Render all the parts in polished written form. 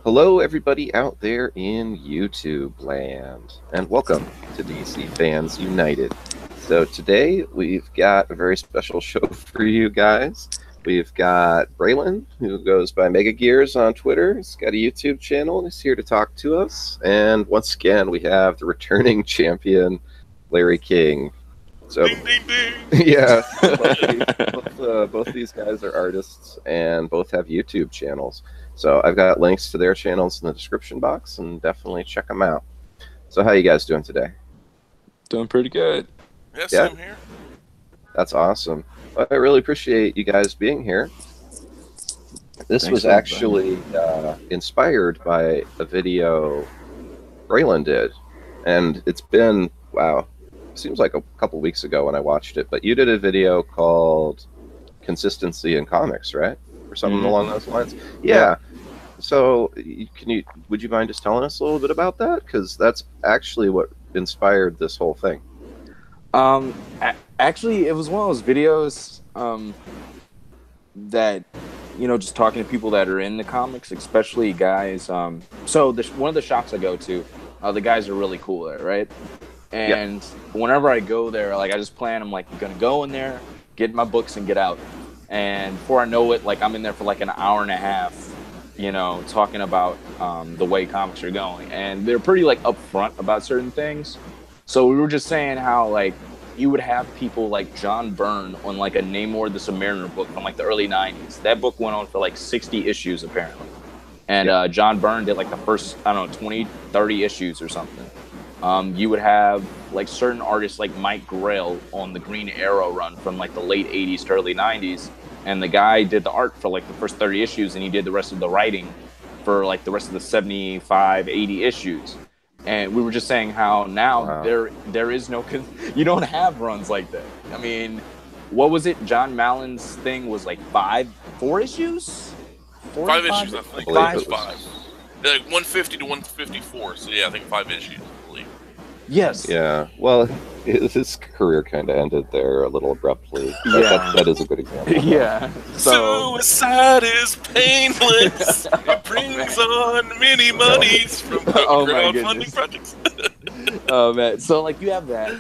Hello, everybody out there in YouTube land, and welcome to DC Fans United. So today we've got a very special show for you guys. We've got Braylon, who goes by MegaGears on Twitter. He's got a YouTube channel, and he's here to talk to us. And once again, we have the returning champion, Larry King. So, ding, ding, ding. Yeah, both these guys are artists, and both have YouTube channels. So I've got links to their channels in the description box, and definitely check them out. So how you guys doing today? Doing pretty good. Yes, Yeah? I'm here. That's awesome. Well, I really appreciate you guys being here. This Thanks was for actually inspired by a video Braylon did, and it's been, wow, seems like a couple weeks ago when I watched it, but you did a video called Consistency in Comics, right? Or something along those lines. Yeah. So would you mind just telling us a little bit about that? Because that's actually what inspired this whole thing. Actually, it was one of those videos that, just talking to people that are in the comics, especially guys. So one of the shops I go to, the guys are really cool there, right? And whenever I go there, like I just plan, I'm like gonna go in there, get my books, and get out. And before I know it, like I'm in there for like an hour and a half, talking about the way comics are going. And they're pretty like upfront about certain things. So we were just saying how like you would have people like John Byrne on like a Namor the Submariner book from like the early 90s. That book went on for like 60 issues apparently. And John Byrne did like the first, 20, 30 issues or something. You would have like certain artists like Mike Grail on the Green Arrow run from like the late 80s to early 90s. And the guy did the art for like the first 30 issues, and he did the rest of the writing for like the rest of the 75, 80 issues. And we were just saying how now there is no, you don't have runs like that. I mean, what was it? John Mallon's thing was like 4 issues? 5 issues, I think. Five. They're like 150 to 154. So yeah, I think 5 issues, I believe. Yes. Yeah. Well, his career kind of ended there a little abruptly. That is a good example. Yeah. So Suicide is painless. It brings on many monies from crowdfunding projects. Oh man. So like you have that.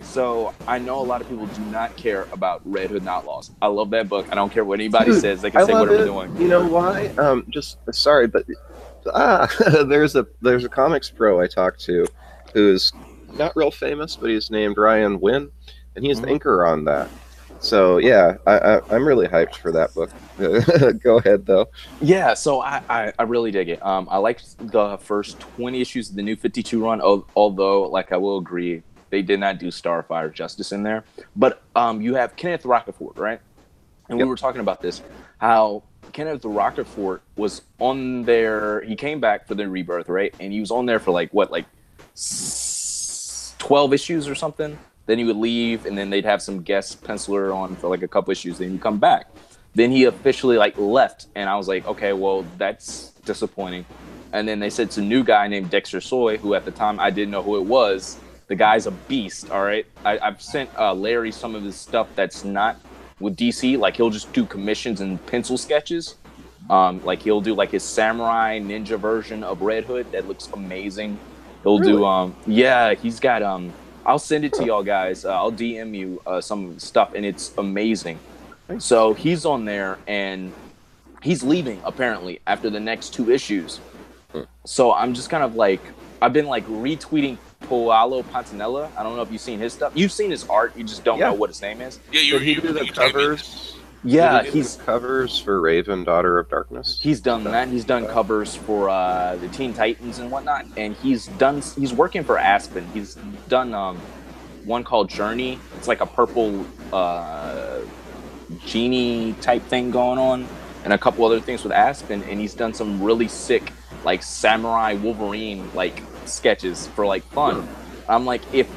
So I know a lot of people do not care about Red Hood and Outlaws. I love that book. I don't care what anybody says. They can say whatever they're doing. You know why? Just sorry, but there's a comics pro I talked to who's not real famous, but he's named Ryan Wynn, and he's the inker on that. So yeah, I'm really hyped for that book. Go ahead though. Yeah, so I really dig it. I liked the first 20 issues of the New 52 run, although like I will agree they did not do Starfire justice in there. But you have Kenneth Rocafort, right? And we were talking about this, how Kenneth Rocafort was on there. He came back for the Rebirth, right? And he was on there for like 12 issues or something. Then he would leave, and then they'd have some guest penciler on for like a couple issues. Then he'd come back. Then he officially like left, and I was like, okay, well that's disappointing. And then they said it's a new guy named Dexter Soy, who at the time I didn't know who it was. The guy's a beast. All right, I've sent Larry some of his stuff that's not with DC. Like he'll just do commissions and pencil sketches. Like he'll do like his samurai ninja version of Red Hood that looks amazing. He'll do he's got I'll send it to y'all guys. I'll DM you some of the stuff, and it's amazing. So he's on there, and he's leaving apparently after the next 2 issues. So I'm just kind of like, I've been like retweeting Paolo Pantanella. I don't know if you've seen his stuff. You've seen his art, you just don't know what his name is. Yeah, Did he do the covers? Yeah, he's covers for Raven, Daughter of Darkness. He's done that. He's done covers for the Teen Titans and whatnot, and he's working for Aspen. He's done one called Journey. It's like a purple genie type thing going on, and a couple other things with Aspen. And he's done some really sick like samurai Wolverine like sketches for like fun. I'm like, if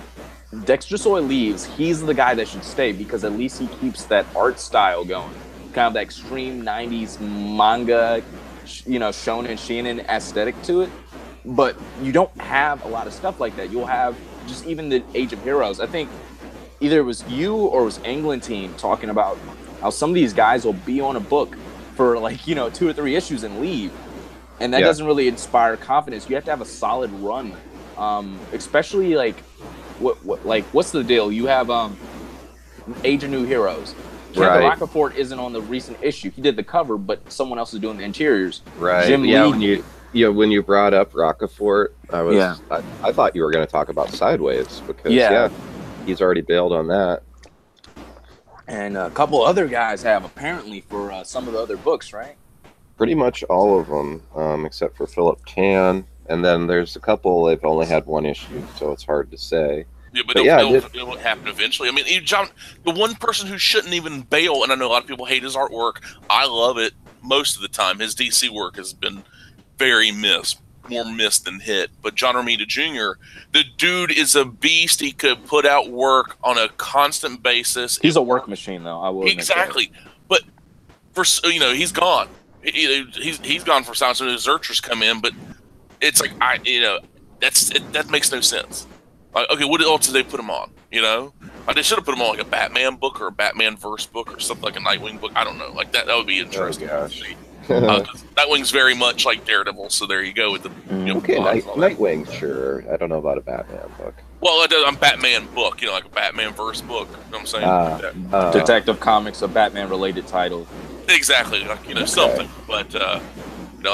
Dexter Soy leaves, he's the guy that should stay, because at least he keeps that art style going, kind of that extreme 90s manga, shonen shinen aesthetic to it. But you don't have a lot of stuff like that. You'll have just even the Age of Heroes. I think either it was you or it was Englentine talking about how some of these guys will be on a book for like 2 or 3 issues and leave. and that doesn't really inspire confidence. You have to have a solid run, especially like what's the deal? You have Age of New Heroes. Captain Rockefort isn't on the recent issue. He did the cover, but someone else is doing the interiors. Right. Jim Lee, when you brought up Rockefort, I thought you were going to talk about Sideways because he's already bailed on that. And a couple other guys have apparently for some of the other books, right? Pretty much all of them, except for Philip Tan. And then there's a couple they've only had one issue, so it's hard to say. Yeah, but it'll happen eventually. I mean, John, the one person who shouldn't even bail, and I know a lot of people hate his artwork. I love it most of the time. His DC work has been very more missed than hit. But John Romita Jr., the dude is a beast. He could put out work on a constant basis. He's a work machine, though. I will exactly. But for he's gone. He's gone for Silence, and the Zerchers come in. But it's like that makes no sense. Like, okay, what else did they put him on? Like, they should have put him on like a Batman book or a Batman verse book or something like a Nightwing book. I don't know. Like that would be interesting. Oh, gosh. Nightwing's very much like Daredevil, so there you go with the. Nightwing, sure. I don't know about a Batman book. Well, a Batman book, like a Batman verse book. You know what I'm saying? Detective Comics, a Batman-related title. Exactly, like something. But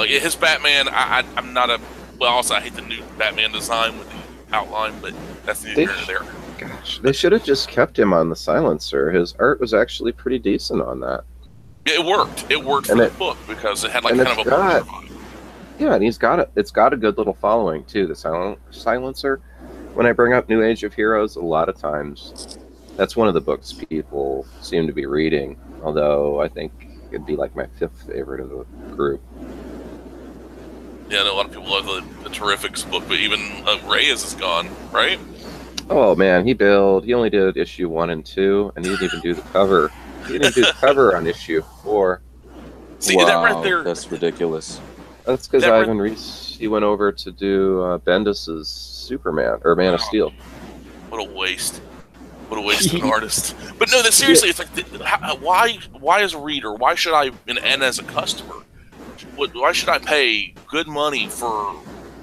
his Batman, I'm not a. Well, also I hate the new Batman design with the outline, but that's neither here nor there. Gosh, they should have just kept him on the Silencer. His art was actually pretty decent on that. Yeah, it worked. It worked for the book because it had like kind of a vibe. Yeah, and it's got a good little following too. The Silencer. When I bring up New Age of Heroes, a lot of times that's one of the books people seem to be reading. Although I think it'd be like my 5th favorite of the group. Yeah, I know a lot of people love the Terrifics book, but even Reyes is gone, right? Oh man, he only did issue 1 and 2, and he didn't even do the cover. He didn't do the cover on issue 4. See, that right there, that's ridiculous. That's because Ivan Reis, he went over to do Bendis's Superman, or Man of Steel. What a waste. What a waste of an artist. But no, seriously, it's like, why as a reader, why should I, and as a customer, why should I pay good money for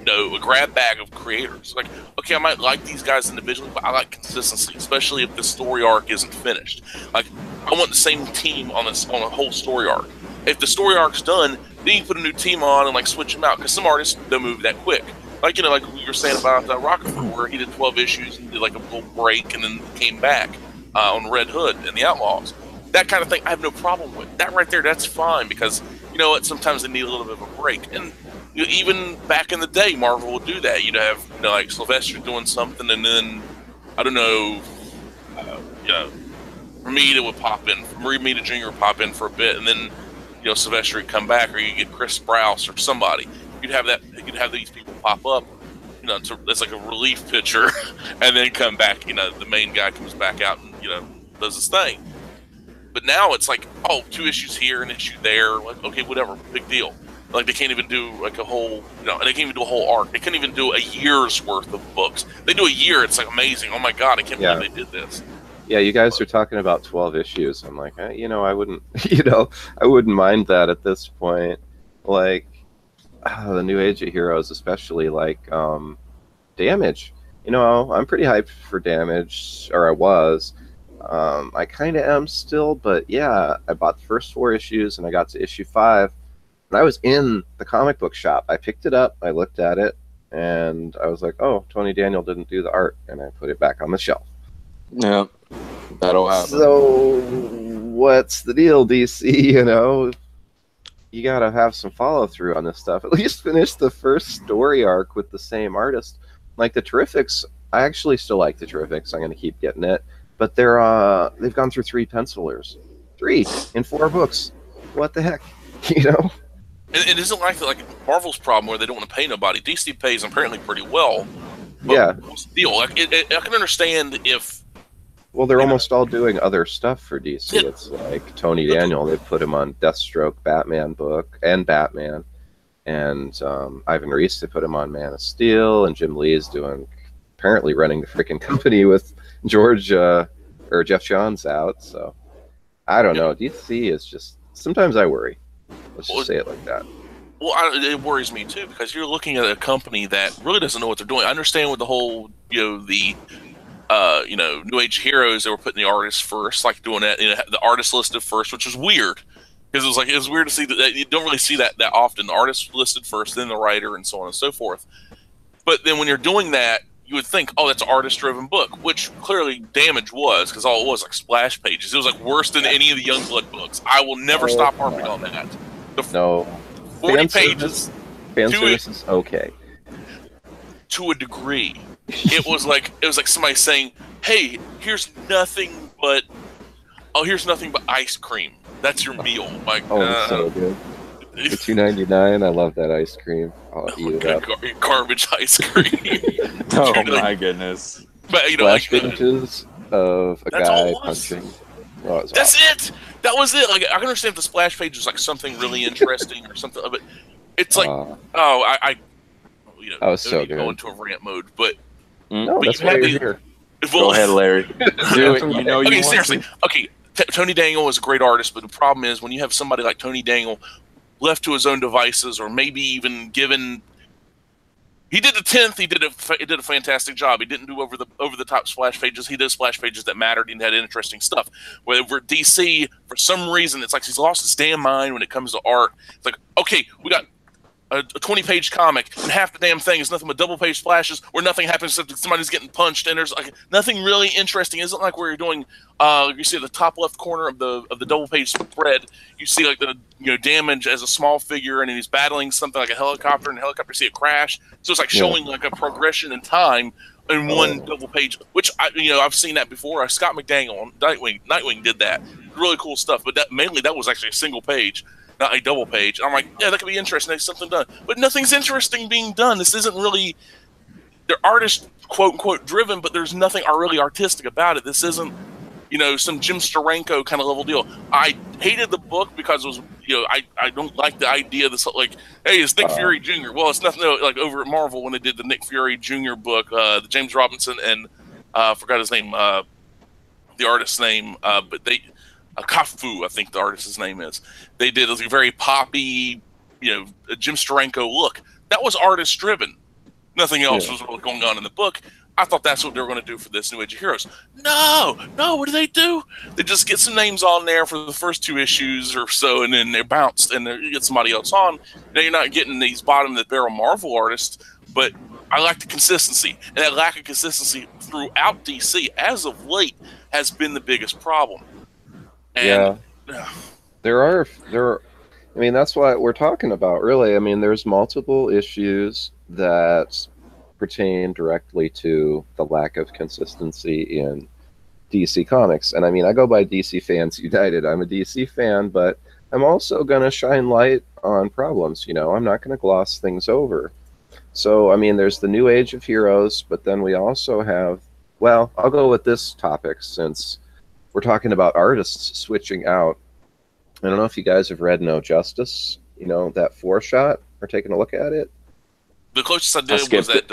a grab bag of creators? Like, okay, I might like these guys individually, but I like consistency, especially if the story arc isn't finished. Like, I want the same team on a whole story arc. If the story arc's done, then you put a new team on and like switch them out, because some artists don't move that quick. Like like you were saying about Rockefort, where he did 12 issues and did like a little break and then came back on Red Hood and the Outlaws. That kind of thing, I have no problem with. That right there, that's fine, because you know what? Sometimes they need a little bit of a break. And even back in the day, Marvel would do that. You'd have like Sylvester doing something, and then I don't know, Romita would pop in, Romita Jr. would pop in for a bit, and then Sylvester would come back, or you get Chris Sprouse or somebody. You'd have these people pop up, it's like a relief pitcher, and then come back. The main guy comes back out and does his thing. But now it's like, 2 issues here, an issue there. Like, okay, whatever, big deal. Like, they can't even do like a whole, they can't even do a whole arc. They couldn't even do a year's worth of books. They do a year. It's like amazing. Oh my god, I can't believe they did this. Yeah, you guys are talking about 12 issues. I'm like, I wouldn't, I wouldn't mind that at this point. Like, the New Age of Heroes, especially like Damage. I'm pretty hyped for Damage, or I was. I kind of am still, but yeah, I bought the first 4 issues and I got to issue 5. And I was in the comic book shop. I picked it up, I looked at it, and I was like, oh, Tony Daniel didn't do the art, and I put it back on the shelf. Yeah, that'll happen. So, what's the deal, DC? You gotta have some follow-through on this stuff. At least finish the first story arc with the same artist. Like the Terrifics, I actually still like the Terrifics. I'm gonna keep getting it. But they've gone through 3 pencilers. 3 in 4 books. What the heck? And it isn't like Marvel's problem where they don't want to pay nobody. DC pays apparently pretty well. But yeah. What's the deal? I can understand if. Well, they're almost all doing other stuff for DC. Yeah. It's like Tony Daniel. They put him on Deathstroke Batman book and Batman, and Ivan Reis. They put him on Man of Steel, and Jim Lee is apparently running the freaking company with George or Jeff Johns out. So I don't know. DC is just sometimes I worry. Let's just say it like that. Well, it worries me too because you're looking at a company that really doesn't know what they're doing. I understand with the whole, New Age Heroes, they were putting the artists first, like doing that, the artist listed first, which was weird because it was weird to see that you don't really see that often. The artist listed first, then the writer, and so on and so forth. But then when you're doing that, you would think, oh, that's an artist-driven book, which clearly Damage was, because all it was like splash pages. It was like worse than any of the Youngblood books. I will never stop harping on that. No. 40 pages. Fan service is okay. To a degree. It was like somebody saying, hey, here's nothing but ice cream. That's your meal. Like, it's so good. For $2.99, I love that ice cream. I'll eat it up. Garbage ice cream. Oh my goodness! But Flash pages of a guy punching. Oh, that's it. That was it. Like I can understand if the splash page was like something really interesting or something, but it's like, I was so good. Go into a rant mode, but no, that's why you're here. Go ahead, Larry. Do it. You know you want seriously. to. Okay, Tony Dangle was a great artist, but the problem is when you have somebody like Tony Dangle left to his own devices, or maybe even given. He did the 10th. He did a fantastic job. He didn't do over the top splash pages. He did splash pages that mattered and had interesting stuff. Where over DC, for some reason, it's like he's lost his damn mind when it comes to art. It's like, okay, we got a 20-page comic, and half the damn thing is nothing but double-page splashes where nothing happens except somebody's getting punched, and there's like nothing really interesting. It isn't like where you're doing. You see the top left corner of the double-page spread. You see like the Damage as a small figure, and he's battling something like a helicopter, and the helicopter see it crash. So it's like showing like a progression in time in one double page. Which I've seen that before. Scott McDaniel on Nightwing did that. Really cool stuff. But that was actually a single page, not a double page. I'm like, yeah, that could be interesting. There's something done, but nothing's interesting being done. This isn't really. They're artist quote unquote driven, but there's nothing really artistic about it. This isn't. Some Jim Steranko kind of level deal. I hated the book because it was, I don't like the idea that's like, hey, it's Nick Fury Jr. Well, it's nothing like over at Marvel when they did the Nick Fury Jr. book, the James Robinson and forgot his name, the artist's name, but they Kafu, I think the artist's name is. They did a very poppy, Jim Steranko look. That was artist driven. Nothing else was really going on in the book. I thought that's what they were going to do for this New Age of Heroes. No, what do? They just get some names on there for the first 2 issues or so, and then they're bounced, and you get somebody else on. Now you're not getting these bottom-of-the-barrel Marvel artists, but I like the consistency. And that lack of consistency throughout DC, as of late, has been the biggest problem. And, there are. I mean, that's what we're talking about, really. I mean, there's multiple issues that pertain directly to the lack of consistency in DC Comics. And I mean, I go by DC Fans United. I'm a DC fan, but I'm also going to shine light on problems. I'm not going to gloss things over. So, I mean, there's the New Age of Heroes, but then we also have, well, I'll go with this topic since we're talking about artists switching out. I don't know if you guys have read No Justice, that 4-shot, or taking a look at it. The closest I did was that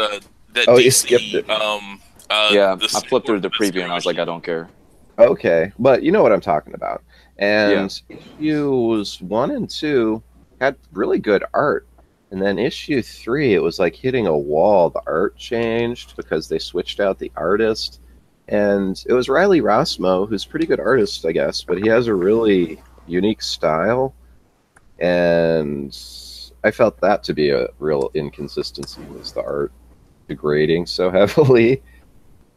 oh, DC. You skipped it. I flipped through the preview and I was like, I don't care. Okay, but you know what I'm talking about. And issues 1 and 2 had really good art. And then issue 3, it was like hitting a wall. The art changed because they switched out the artist. And it was Riley Rossmo, who's a pretty good artist, I guess, but he has a really unique style. And I felt that to be a real inconsistency, was the art degrading so heavily.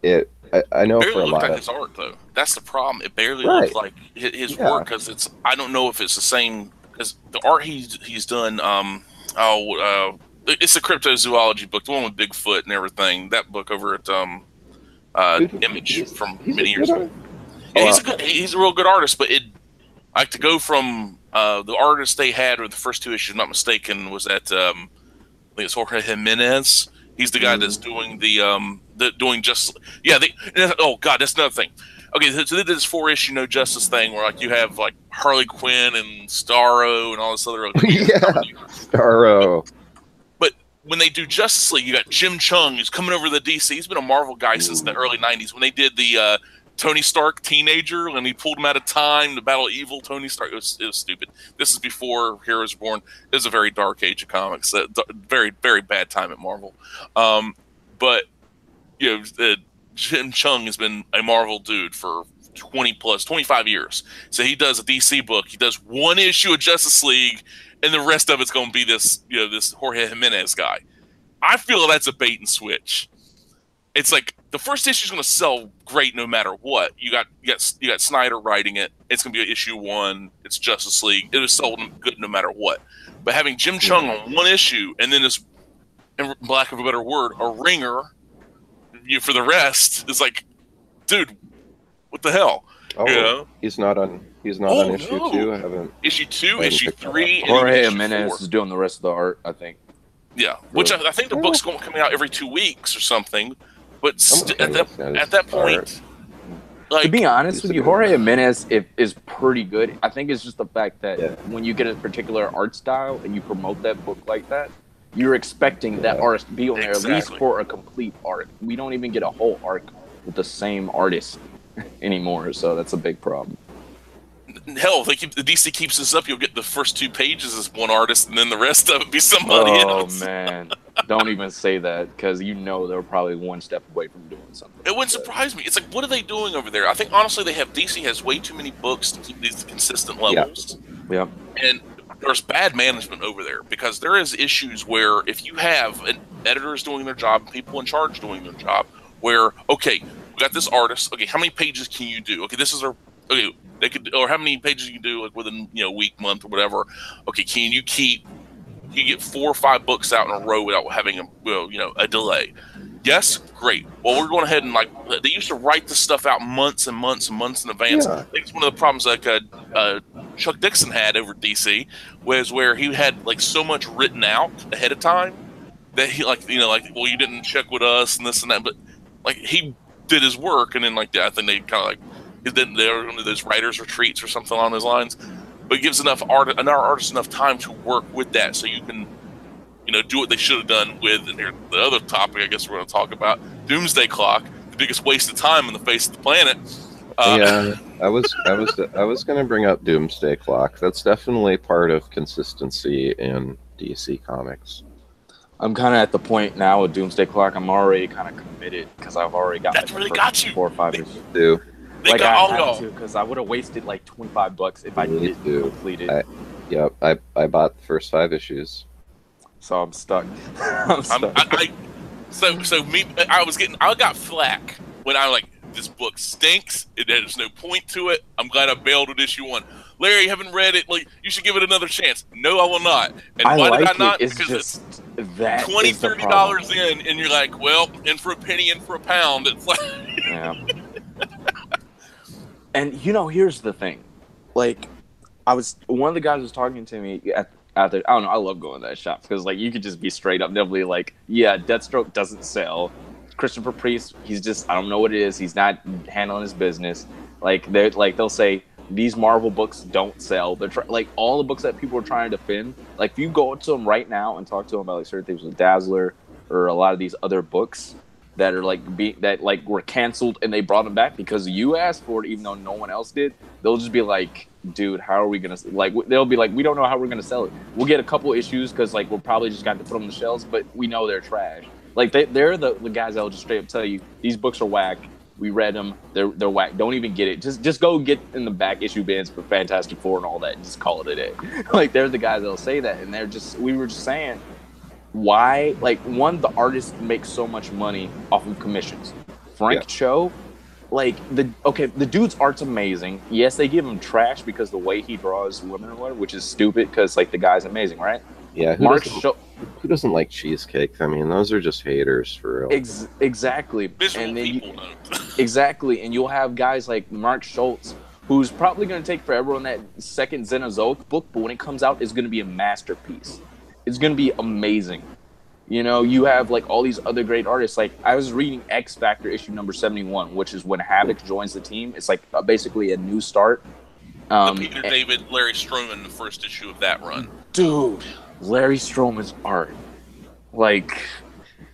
I know it for a looked lot like of his art, though. That's the problem. It barely looked like his work, because it's. I don't know if it's the same, because the art he's done. It's a cryptozoology book, the one with Bigfoot and everything. That book over at Image from many years ago. Yeah, he's a real good artist, but like to go from the artist they had, or the first 2 issues, not mistaken, was that I think it's Jorge Jimenez. He's the guy that's doing doing Justice. Yeah. Oh God, that's another thing. Okay, so they did this 4-issue No Justice thing where like you have like Harley Quinn and Starro and all this other. Starro. But when they do Justice League, you got Jim Chung, who's coming over to the DC. He's been a Marvel guy since the early '90s. When they did the Tony Stark teenager, and he pulled him out of time to battle evil Tony Stark. It was stupid. This is before Heroes Born. It was a very dark age of comics. Very, very bad time at Marvel. But Jim Chung has been a Marvel dude for 25 years. So he does a DC book. He does one issue of Justice League, and the rest of it's going to be this Jorge Jimenez guy. I feel that's a bait and switch. It's like the first issue is going to sell great no matter what. You got Snyder writing it. It's going to be issue 1. It's Justice League. It was sold good no matter what. But having Jim Chung on one issue and then this, in lack of a better word, a ringer for the rest is like, dude, what the hell? Oh, he's not on issue 2. I haven't. Issue 2, issue 3, and Jorge issue Jimenez 4. is doing the rest of the art, I think. Yeah, which I think the book's coming out every 2 weeks or something. But at that point, like, to be honest with you, Jorge Jimenez is pretty good. I think it's just the fact that when you get a particular art style and you promote that book like that, you're expecting that artist to be on there at least for a complete arc. We don't even get a whole arc with the same artist anymore, so that's a big problem. Hell, the DC keeps this up, you'll get the first 2 pages as one artist, and then the rest of it be somebody else. Oh man, don't even say that, because they're probably one step away from doing something. It wouldn't surprise me. It's like, what are they doing over there? I think honestly, DC has way too many books to keep these consistent levels. Yeah. And there's bad management over there, because there is issues where if you have editors doing their job, people in charge doing their job, where we got this artist. Okay, how many pages can you do? Okay, this is our they could, or how many pages you can do like within a week, month, or whatever. Okay, can you get 4 or 5 books out in a row without having a delay? Yes, great. Well, we're going ahead and they used to write this stuff out months and months and months in advance. Yeah. I think it's one of the problems Chuck Dixon had over DC was where he had so much written out ahead of time that he well, you didn't check with us and this and that, but he did his work, and then I think they kind of then they're going to those writers' retreats or something along those lines. But it gives another artist enough time to work with that, so you can, do what they should have done with. And here, the other topic I guess we're going to talk about: Doomsday Clock, the biggest waste of time on the face of the planet. I was going to bring up Doomsday Clock. That's definitely part of consistency in DC Comics. I'm kind of at the point now with Doomsday Clock. I'm already kind of committed because I've already got that's really got you 4 or 5 issues. Do. They got all y'all because I would have wasted $25 if I didn't complete it. I bought the first 5 issues, so I'm stuck. I got flack when this book stinks. There's no point to it. I'm glad I bailed with issue 1. Larry, you haven't read it. You should give it another chance. No, I will not. And why did I not? Because it's that $20, $30 in, and you're like, well, in for a penny, in for a pound. It's like, yeah. And here's the thing, one of the guys was talking to me out there. I don't know. I love going to that shop because you could just be straight up, definitely Deathstroke doesn't sell. Christopher Priest, he's just, I don't know what it is. He's not handling his business. They'll say these Marvel books don't sell. They're all the books that people are trying to defend. If you go to them right now and talk to them about certain things with Dazzler or a lot of these other books that are were canceled and they brought them back because you asked for it, even though no one else did. They'll just be like, dude, how are we gonna they'll be like, we don't know how we're gonna sell it. We'll get a couple issues because we'll probably just got to put them on the shelves, but we know they're trash. They're the guys that'll just straight up tell you these books are whack. We read them, they're whack. Don't even get it. Just go get in the back issue bins for Fantastic Four and all that and just call it a day. They're the guys that'll say that, and we were just saying, why? The artist makes so much money off of commissions. Frank Cho, the dude's art's amazing. Yes, they give him trash because the way he draws women or whatever, which is stupid because the guy's amazing, right? Yeah, who doesn't like cheesecake? I mean, those are just haters for real. Exactly. Visual and then people don't. Exactly, and you'll have guys like Mark Schultz, who's probably going to take forever on that second Xenozoic book, but when it comes out, it's going to be a masterpiece. It's going to be amazing. You have all these other great artists. I was reading X Factor issue number 71, which is when Havoc joins the team. It's basically a new start. Peter David, Larry Stroman, the first issue of that run. Dude, Larry Stroman's art.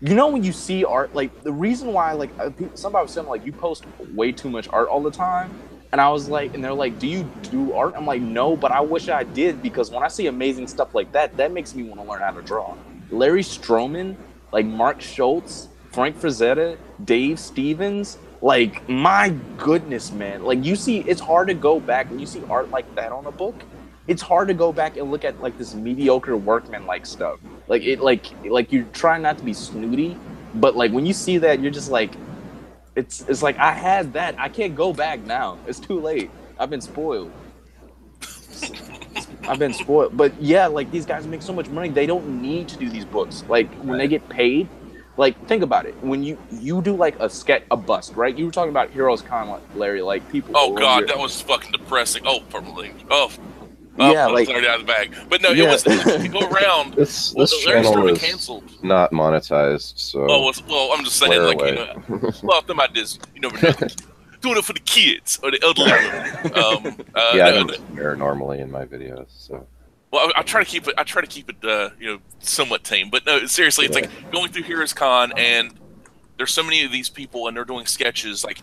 You know, when you see art, like the reason why, like somebody was saying, like you post way too much art all the time, and I was like, and they're like, do you do art? I'm like, no, but I wish I did, because when I see amazing stuff like that, that makes me want to learn how to draw. Larry Stroman, like Mark Schultz, Frank Frazetta, Dave Stevens, like my goodness, man. Like you see, it's hard to go back when you see art like that on a book. It's hard to go back and look at like this mediocre workman like stuff. Like it, like you're trying not to be snooty, but like when you see that, you're just like, it's like I had that. I can't go back now. It's too late. I've been spoiled. But yeah, like these guys make so much money. They don't need to do these books. Like when they get paid, like think about it. When you do like a bust, right? You were talking about Heroes Con, Larry. Like people. Oh God, that was fucking depressing. Oh, probably. Oh. Yeah, like out of the bag. But no, it was like, go around. This channel is canceled. Not monetized, so. Well, I'm just saying, like, you know, well, them ideas, you never know. Doing it for the kids or the elderly. I don't swear normally in my videos, so. Well, I try to keep it, you know, somewhat tame. But no, seriously, it's like going through Heroes Con, and there's so many of these people, and they're doing sketches. Like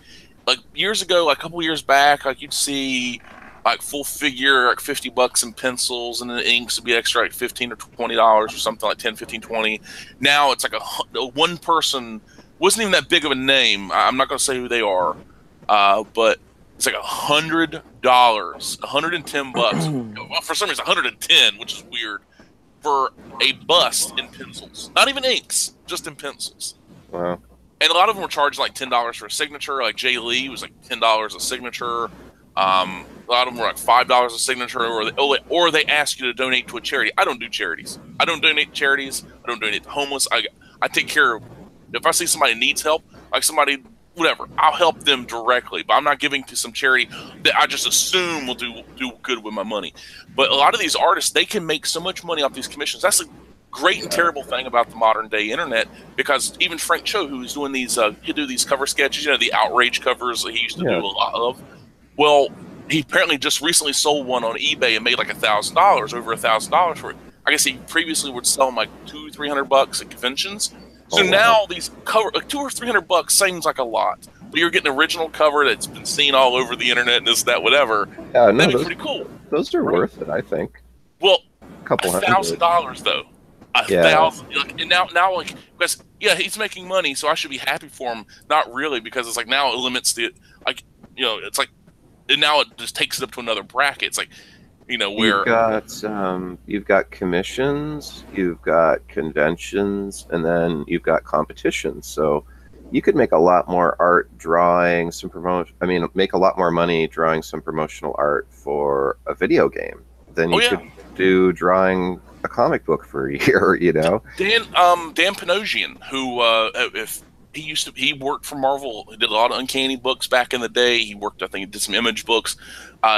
years ago, like a couple years back, like you'd see. Like full figure, like $50 in pencils, and then the inks would be extra, like $15 or $20 or something, like 10, 15, 20. Now it's like a one person, wasn't even that big of a name. I'm not going to say who they are, but it's like $100, $110. Well, for some reason, 110, which is weird, for a bust in pencils. Not even inks, just in pencils. Wow. And a lot of them were charging like $10 for a signature. Like Jay Lee was like $10 a signature. A lot of them were like $5 a signature, or they ask you to donate to a charity. I don't do charities. I don't donate to charities. I don't donate to homeless. I take care of, if I see somebody needs help, like somebody, whatever, I'll help them directly. But I'm not giving to some charity that I just assume will do good with my money. But a lot of these artists, they can make so much money off these commissions. That's the great and terrible thing about the modern day internet, because even Frank Cho, who's doing these, he'd do these cover sketches, you know, the outrage covers that he used to do a lot of. Well, he apparently just recently sold one on eBay and made like $1,000, over $1,000 for it. I guess he previously would sell them like $200-300 at conventions. So now these cover, like $200 or $300 seems like a lot. But you're getting an original cover that's been seen all over the internet and this, that, whatever. Yeah, no, that'd be pretty cool. Those are worth it, I think. Well, $200 though. $1,000, like, and now, like, because he's making money, so I should be happy for him. Not really, because it's like now it limits the, like, you know, it's like. And now it just takes it up to another bracket. It's like, you know, where you've got commissions, you've got conventions, and then you've got competitions. So you could make a lot more art drawing some make a lot more money drawing some promotional art for a video game than you could do drawing a comic book for a year. You know, Dan Panosian, who he worked for Marvel. He did a lot of Uncanny books back in the day. He did some Image books.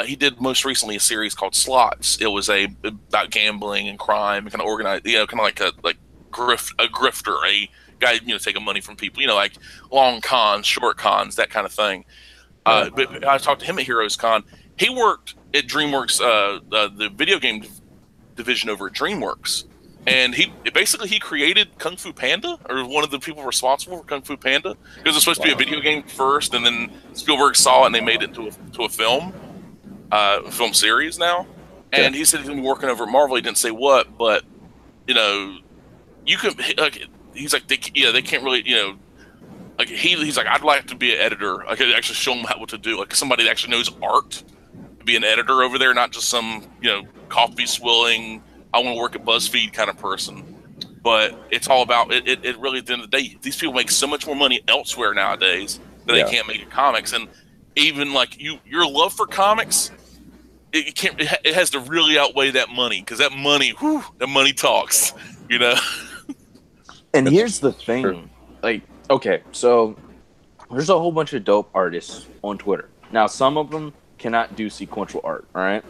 He did most recently a series called Slots. It was about gambling and crime, and kind of organized, you know, kind of like a grifter, a guy, you know, taking money from people, you know, like long cons, short cons, that kind of thing. But I talked to him at Heroes Con. He worked at DreamWorks, the video game division over at DreamWorks. And he created Kung Fu Panda, or one of the people responsible for Kung Fu Panda, because it's supposed to be a video game first, and then Spielberg saw it and they made it into a film series now. And he said he's gonna be working over at Marvel. He didn't say what, but you know, you can like. He's like they can't really, you know, like he's like, I'd like to be an editor. I could actually show them what to do, like somebody that actually knows art to be an editor over there, not just some, you know, coffee swilling, I want to work at BuzzFeed kind of person. But it's all about it really, at the end of the day, these people make so much more money elsewhere nowadays that they can't make in comics. And even like your love for comics, it has to really outweigh that money, because that money talks, you know. And here's the thing, like, okay, so there's a whole bunch of dope artists on Twitter. Now, some of them cannot do sequential art, all right?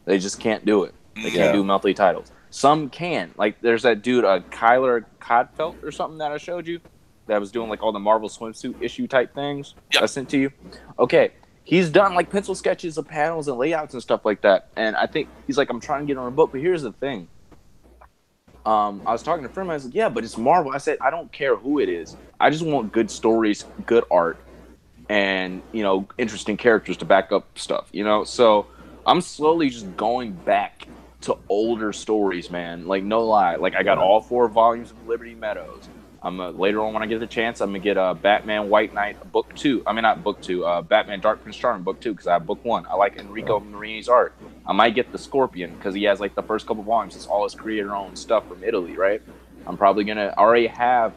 They just can't do it. They can't do monthly titles. Some can. Like, there's that dude, Kyler Codfelt or something that I showed you that was doing, like, all the Marvel swimsuit issue type things I sent to you. Okay, he's done, like, pencil sketches of panels and layouts and stuff like that. And I think he's like, I'm trying to get on a book, but here's the thing. I was talking to a friend. I was like, yeah, but it's Marvel. I said, I don't care who it is. I just want good stories, good art, and interesting characters to back up stuff. So I'm slowly just going back to older stories, man. Like, no lie. Like, I got all 4 volumes of Liberty Meadows. Later on when I get the chance, I'm gonna get Batman White Knight book 2. I mean, not book 2. Batman Dark Prince Charming book 2, because I have book 1. I like Enrico Marini's art. I might get the Scorpion because he has like the first couple volumes. It's all his creator-owned stuff from Italy, right? I'm probably gonna already have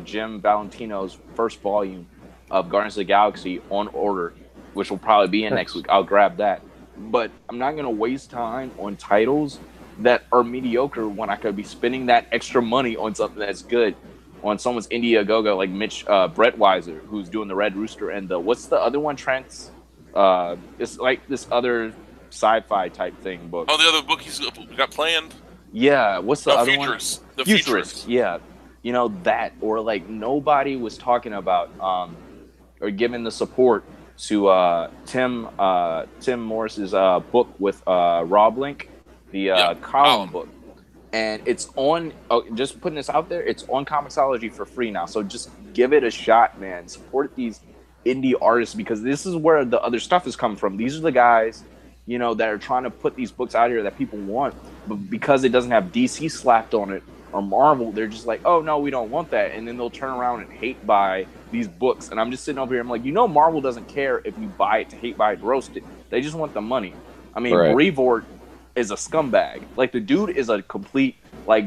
Jim Valentino's first volume of Guardians of the Galaxy on order, which will probably be in next week. I'll grab that. But I'm not gonna waste time on titles that are mediocre when I could be spending that extra money on something that's good. On someone's Indiegogo, like Brett Weiser, who's doing the Red Rooster, and what's the other one, Trent's? It's like this other sci-fi type thing book. Oh, the other book he's got planned? Yeah, what's the other one? The Futurist. Yeah. That, or like nobody was talking about or giving the support to Tim Morris's book with Rob Link, the column book. And it's on, just putting this out there, it's on Comixology for free now. So just give it a shot, man. Support these indie artists, because this is where the other stuff is coming from. These are the guys, that are trying to put these books out here that people want. But because it doesn't have DC slapped on it or Marvel, they're just like, oh, no, we don't want that. And then they'll turn around and hate buy these books. And I'm just sitting over here, I'm like, Marvel doesn't care if you buy it to hate buy it, roast it. They just want the money. I mean, right. Brevoort is a scumbag. Like, the dude is a complete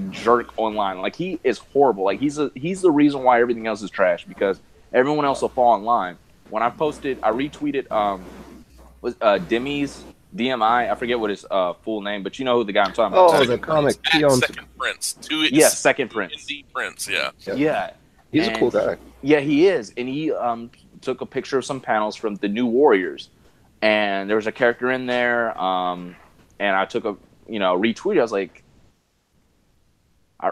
jerk online. Like, he is horrible. Like, he's the reason why everything else is trash, because everyone else will fall in line. When I retweeted Demi's DMI. I forget what his full name, but you know who the guy I'm talking about. Oh, the comic. Second Prince. Second Prince. Indie Prince. Yeah. Yeah. He's a cool guy. Yeah, he is, and he took a picture of some panels from the New Warriors, and there was a character in there. And I took a retweet. I was like, I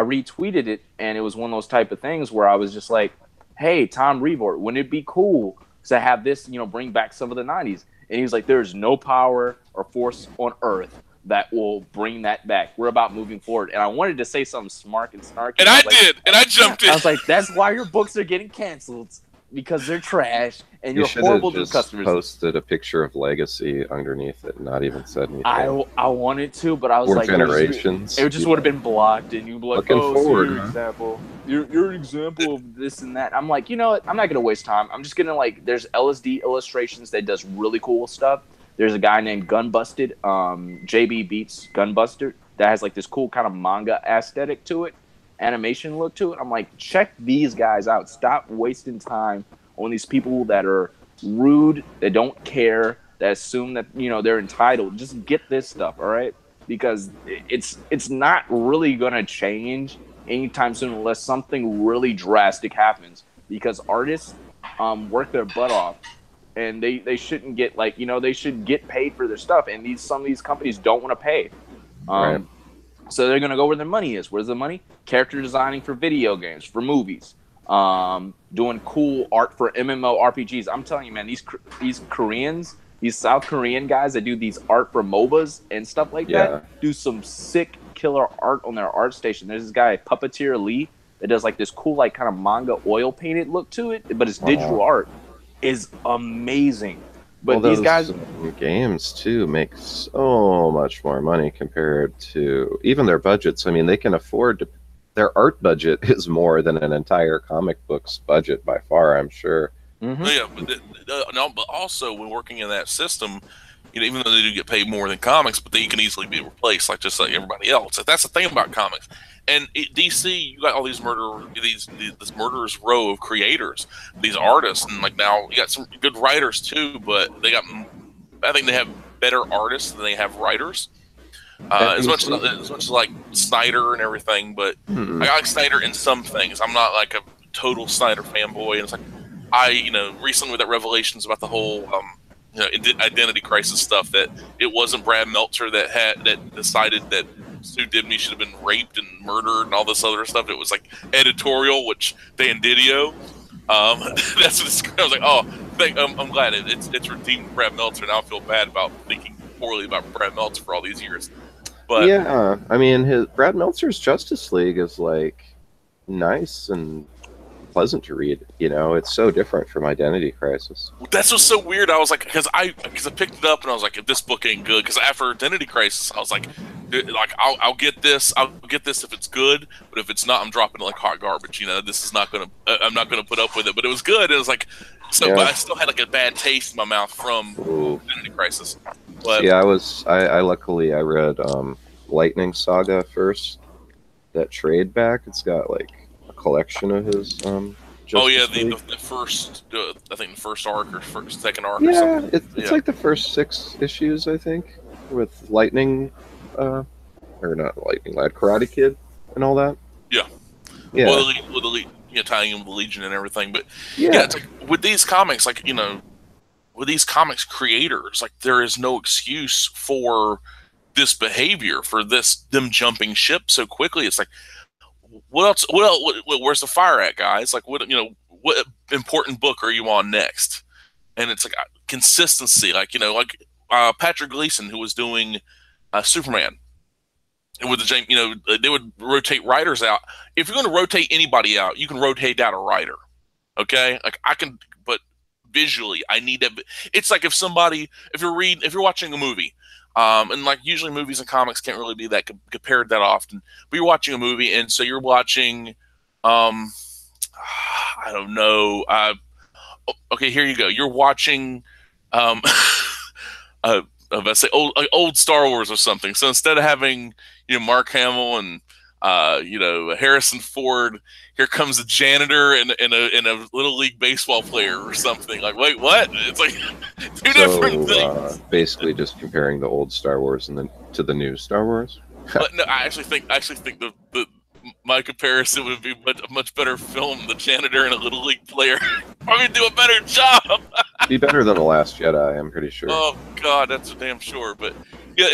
retweeted it, and it was one of those type of things where I was just like, hey, Tom Brevoort, wouldn't it be cool to have this, bring back some of the 90s? And he was like, there's no power or force on earth that will bring that back. We're about moving forward. And I wanted to say something smart and snarky. And I did. And I jumped in. I was like, that's why your books are getting canceled, because they're trash and you're horrible to the customers. Posted a picture of Legacy underneath it, not even said anything. I wanted to, but I was like, generations. It just would have been blocked, and you'd be like, looking forward, you're an example. You're an example of this and that. I'm like, you know what? I'm not gonna waste time. I'm just gonna there's LSD Illustrations that does really cool stuff. There's a guy named Gunbusted, JB Beats Gunbuster, that has this cool kind of manga aesthetic to it. Animation look to it. I'm like, check these guys out. Stop wasting time on these people that are rude, that don't care, that assume that they're entitled. Just get this stuff, all right? Because it's not really gonna change anytime soon unless something really drastic happens. Because artists work their butt off, and they shouldn't get they should get paid for their stuff. And some of these companies don't want to pay. Right. So they're going to go where their money is. Where's the money? Character designing for video games, for movies, doing cool art for MMORPGs. I'm telling you, man, these Koreans, these South Korean guys that do these art for MOBAs and stuff like that, do some sick killer art on their art station. There's this guy, Puppeteer Lee, that does this cool kind of manga oil painted look to it, but it's digital art. Is amazing. But these guys, games too, make so much more money compared to even their budgets. I mean, they can afford to. Their art budget is more than an entire comic book's budget by far, I'm sure. Mm-hmm. Yeah, but also when working in that system, even though they do get paid more than comics, but they can easily be replaced just like everybody else. That's the thing about comics. And DC, you got all these this murderer's row of creators, these artists, and now you got some good writers too. But I think they have better artists than they have writers. As much as like Snyder and everything, but I like Snyder in some things. I'm not a total Snyder fanboy. And it's recently with that revelations about the whole identity crisis stuff, that it wasn't Brad Meltzer that decided that Sue Dibney should have been raped and murdered and all this other stuff. It was editorial, which they Didio. That's what I was like, oh, I'm glad it's redeemed Brad Meltzer. Now I feel bad about thinking poorly about Brad Meltzer for all these years. But Yeah, I mean, his Brad Meltzer's Justice League is like nice and pleasant to read. You know, it's so different from Identity Crisis. that's what's so weird. I was like, because I picked it up and I was like, if this book ain't good, because after Identity Crisis, I was like, I'll get this. I'll get this if it's good, but if it's not, I'm dropping it like hot garbage. You know, this is not gonna. I'm not gonna put up with it. But it was good. It was like, so, Yeah. but I still had like a bad taste in my mouth from Ooh. Identity Crisis. But Yeah, I luckily I read Lightning Saga first. That trade back. It's got like a collection of his. oh yeah, Justice League. the first, I think the first arc or second arc or Yeah, something. it's like the first 6 issues, I think, with Lightning, or not Lightning Lad, Karate Kid, and all that. Yeah. Yeah. Well, with the you know, tying in with the Legion and everything, but Yeah. it's like with these comics, like you know, with these comics creators, like there is no excuse for this behavior, for them jumping ship so quickly. It's like, what else? Where's the fire at, guys? Like, what what important book are you on next? And it's like consistency, like like Patrick Gleason, who was doing Superman. And with they would rotate writers out. If you're going to rotate anybody out, you can rotate out a writer. Okay, like I can, but visually, I need to. It's like if you're watching a movie, and like usually movies and comics can't really be that compared that often. But you're watching a movie, and so you're watching, I don't know. Okay, here you go. You're watching, let's say old Star Wars or something. So instead of having Mark Hamill and Harrison Ford, here comes a janitor and a little league baseball player or something. Like, wait, what? It's like two different things. Basically, just comparing the old Star Wars to the new Star Wars. But no, I actually think my comparison would be a much better film. The janitor and a little league player probably do a better job. Be better than The Last Jedi, I'm pretty sure. Oh God, that's for damn sure. But yeah,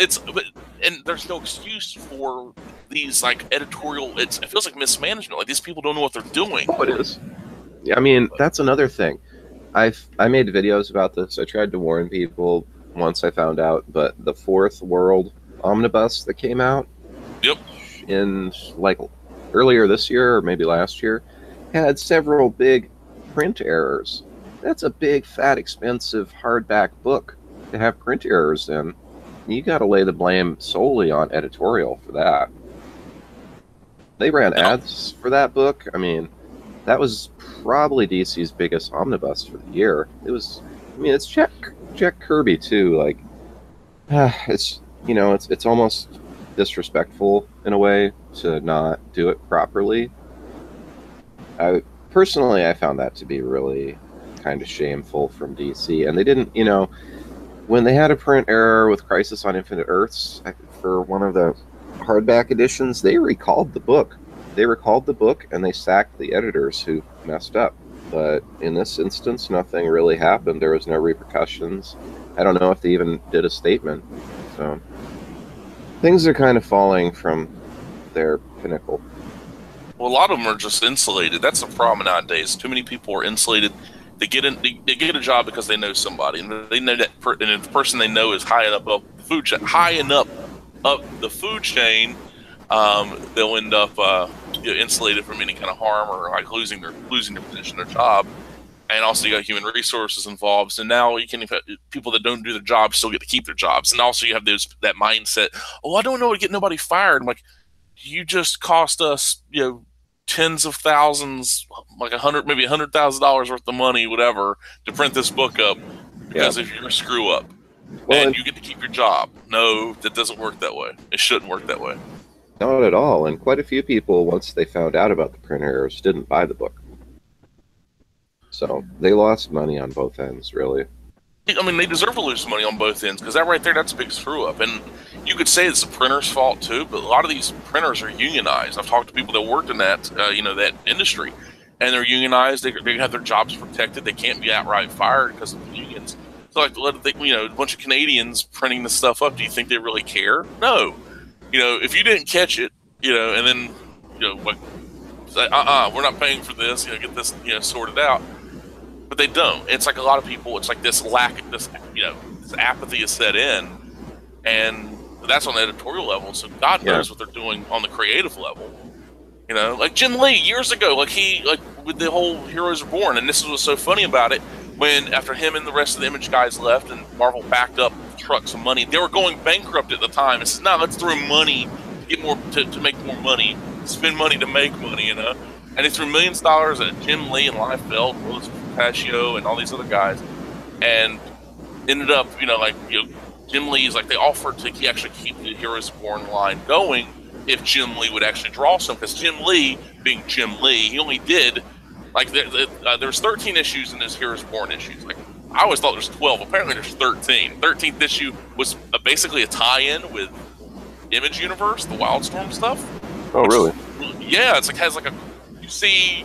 and there's no excuse for these like editorial. It feels like mismanagement. Like these people don't know what they're doing. Oh, it is. Yeah, I mean, that's another thing. I made videos about this. I tried to warn people once I found out, but the Fourth World Omnibus that came out, yep, in like earlier this year or maybe last year, had several big print errors. That's a big, fat, expensive hardback book to have print errors in. You got to lay the blame solely on editorial for that. They ran ads for that book. I mean, that was probably DC's biggest omnibus for the year. It's Jack Kirby too. Like, it's almost disrespectful in a way to not do it properly. I found that to be really kind of shameful from DC, and they didn't, when they had a print error with Crisis on Infinite Earths for one of the hardback editions, they recalled the book. And they sacked the editors who messed up. But in this instance, nothing really happened. There was no repercussions. I don't know if they even did a statement. So things are kind of falling from their pinnacle. Well, a lot of them are just insulated. That's the problem nowadays. Too many people are insulated. They get a job because they know somebody, and they know that, and the person they know is high enough up the food chain. High enough up the food chain, they'll end up insulated from any kind of harm or like losing their position, their job. And also, you got human resources involved. So now people that don't do their job still get to keep their jobs. And also, you have that mindset. Oh, I don't know how to get nobody fired. I'm like, you just cost us, tens of thousands, like maybe $100,000 worth of money, whatever, to print this book up because of your screw up, and you get to keep your job. No, that doesn't work that way. It shouldn't work that way. Not at all. And quite a few people, once they found out about the print errors, didn't buy the book. So they lost money on both ends, really. I mean, they deserve to lose money on both ends because that right there, that's a big screw up. And you could say it's the printer's fault too, but a lot of these printers are unionized. I've talked to people that worked in that, that industry, and they're unionized. They have their jobs protected. They can't be outright fired because of the unions. So, like, a bunch of Canadians printing this stuff up. Do you think they really care? No. If you didn't catch it, and then, like, say, we're not paying for this. Get this, sorted out. But they don't. It's like a lot of people. It's like this apathy is set in, and that's on the editorial level. So God knows what they're doing on the creative level. You know, like Jim Lee years ago, like with the whole Heroes Reborn, and this is what's so funny about it. When after him and the rest of the Image guys left, and Marvel backed up trucks of money, they were going bankrupt at the time. It says, "No, let's throw money to get more to make more money, spend money to make money," you know. And they threw millions of dollars at Jim Lee and Liefeld, Willis Pascio, and all these other guys, and ended up, Jim Lee's like they offered to actually keep the Heroes Reborn line going if Jim Lee would actually draw some, because Jim Lee, being Jim Lee, he only did there's 13 issues in his Heroes Reborn issues. Like I always thought there's 12. Apparently there's 13. 13th issue was basically a tie-in with Image Universe, the Wildstorm stuff. Oh, really? Yeah, it's like has like a you see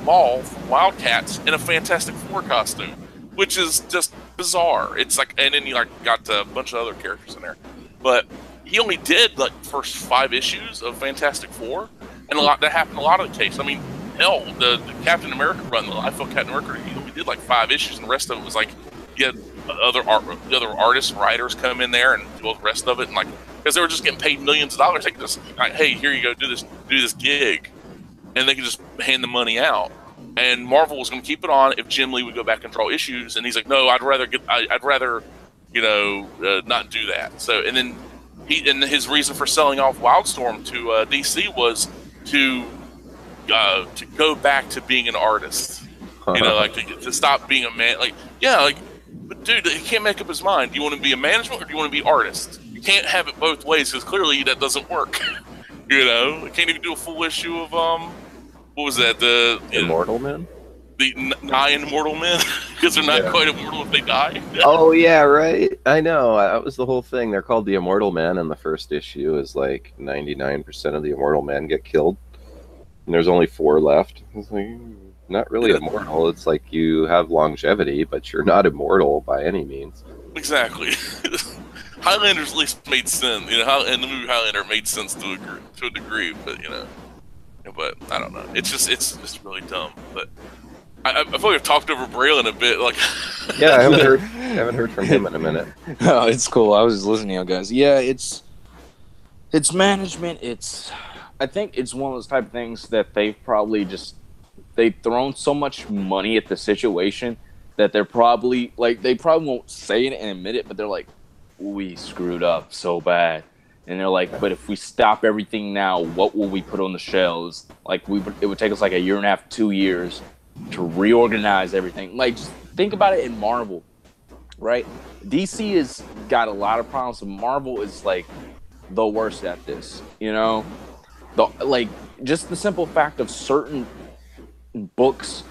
Maul from Wildcats in a Fantastic Four costume, which is just bizarre. It's like, and then you got a bunch of other characters in there, but he only did like first 5 issues of Fantastic Four, and that happened a lot of the case. I mean, hell, the Captain America run, the I felt Captain America, he only did like 5 issues, and the rest of it was like you had other artists, writers come in there and do all the rest of it, and like because they were just getting paid millions of dollars, they could just hey, here you go, do this gig, and they could just hand the money out. And Marvel was going to keep it on if Jim Lee would go back and draw issues, and he's like, no, I'd rather not do that. So and then his reason for selling off Wildstorm to DC was to go back to being an artist. You know, like to stop being a man. Like, yeah, like, but dude, he can't make up his mind. Do you want to be a management or do you want to be artist? You can't have it both ways because clearly that doesn't work. You know, I can't even do a full issue of what was that? The Immortal Men. The nigh immortal men because they're not quite immortal if they die. Oh yeah, right. I know. That was the whole thing. They're called the Immortal Men, and the first issue is like 99% of the Immortal Men get killed, and there's only 4 left. It's like not really immortal. It's like you have longevity, but you're not immortal by any means. Exactly. Highlander's at least made sense. You know, in the movie Highlander, it made sense to a degree, but but I don't know. It's just really dumb. But I feel like I've talked over Braylon a bit. Like, yeah, I haven't heard from him in a minute. No, it's cool. I was just listening to you guys. Yeah, it's management. I think it's one of those type of things that they've thrown so much money at the situation that they're probably they probably won't say it and admit it, but they're like, we screwed up so bad. And they're like, but if we stop everything now, what will we put on the shelves? Like, it would take us like 1.5 years, 2 years to reorganize everything. Like, just think about it in Marvel, right? DC has got a lot of problems, and Marvel is like the worst at this. You know, just the simple fact of certain books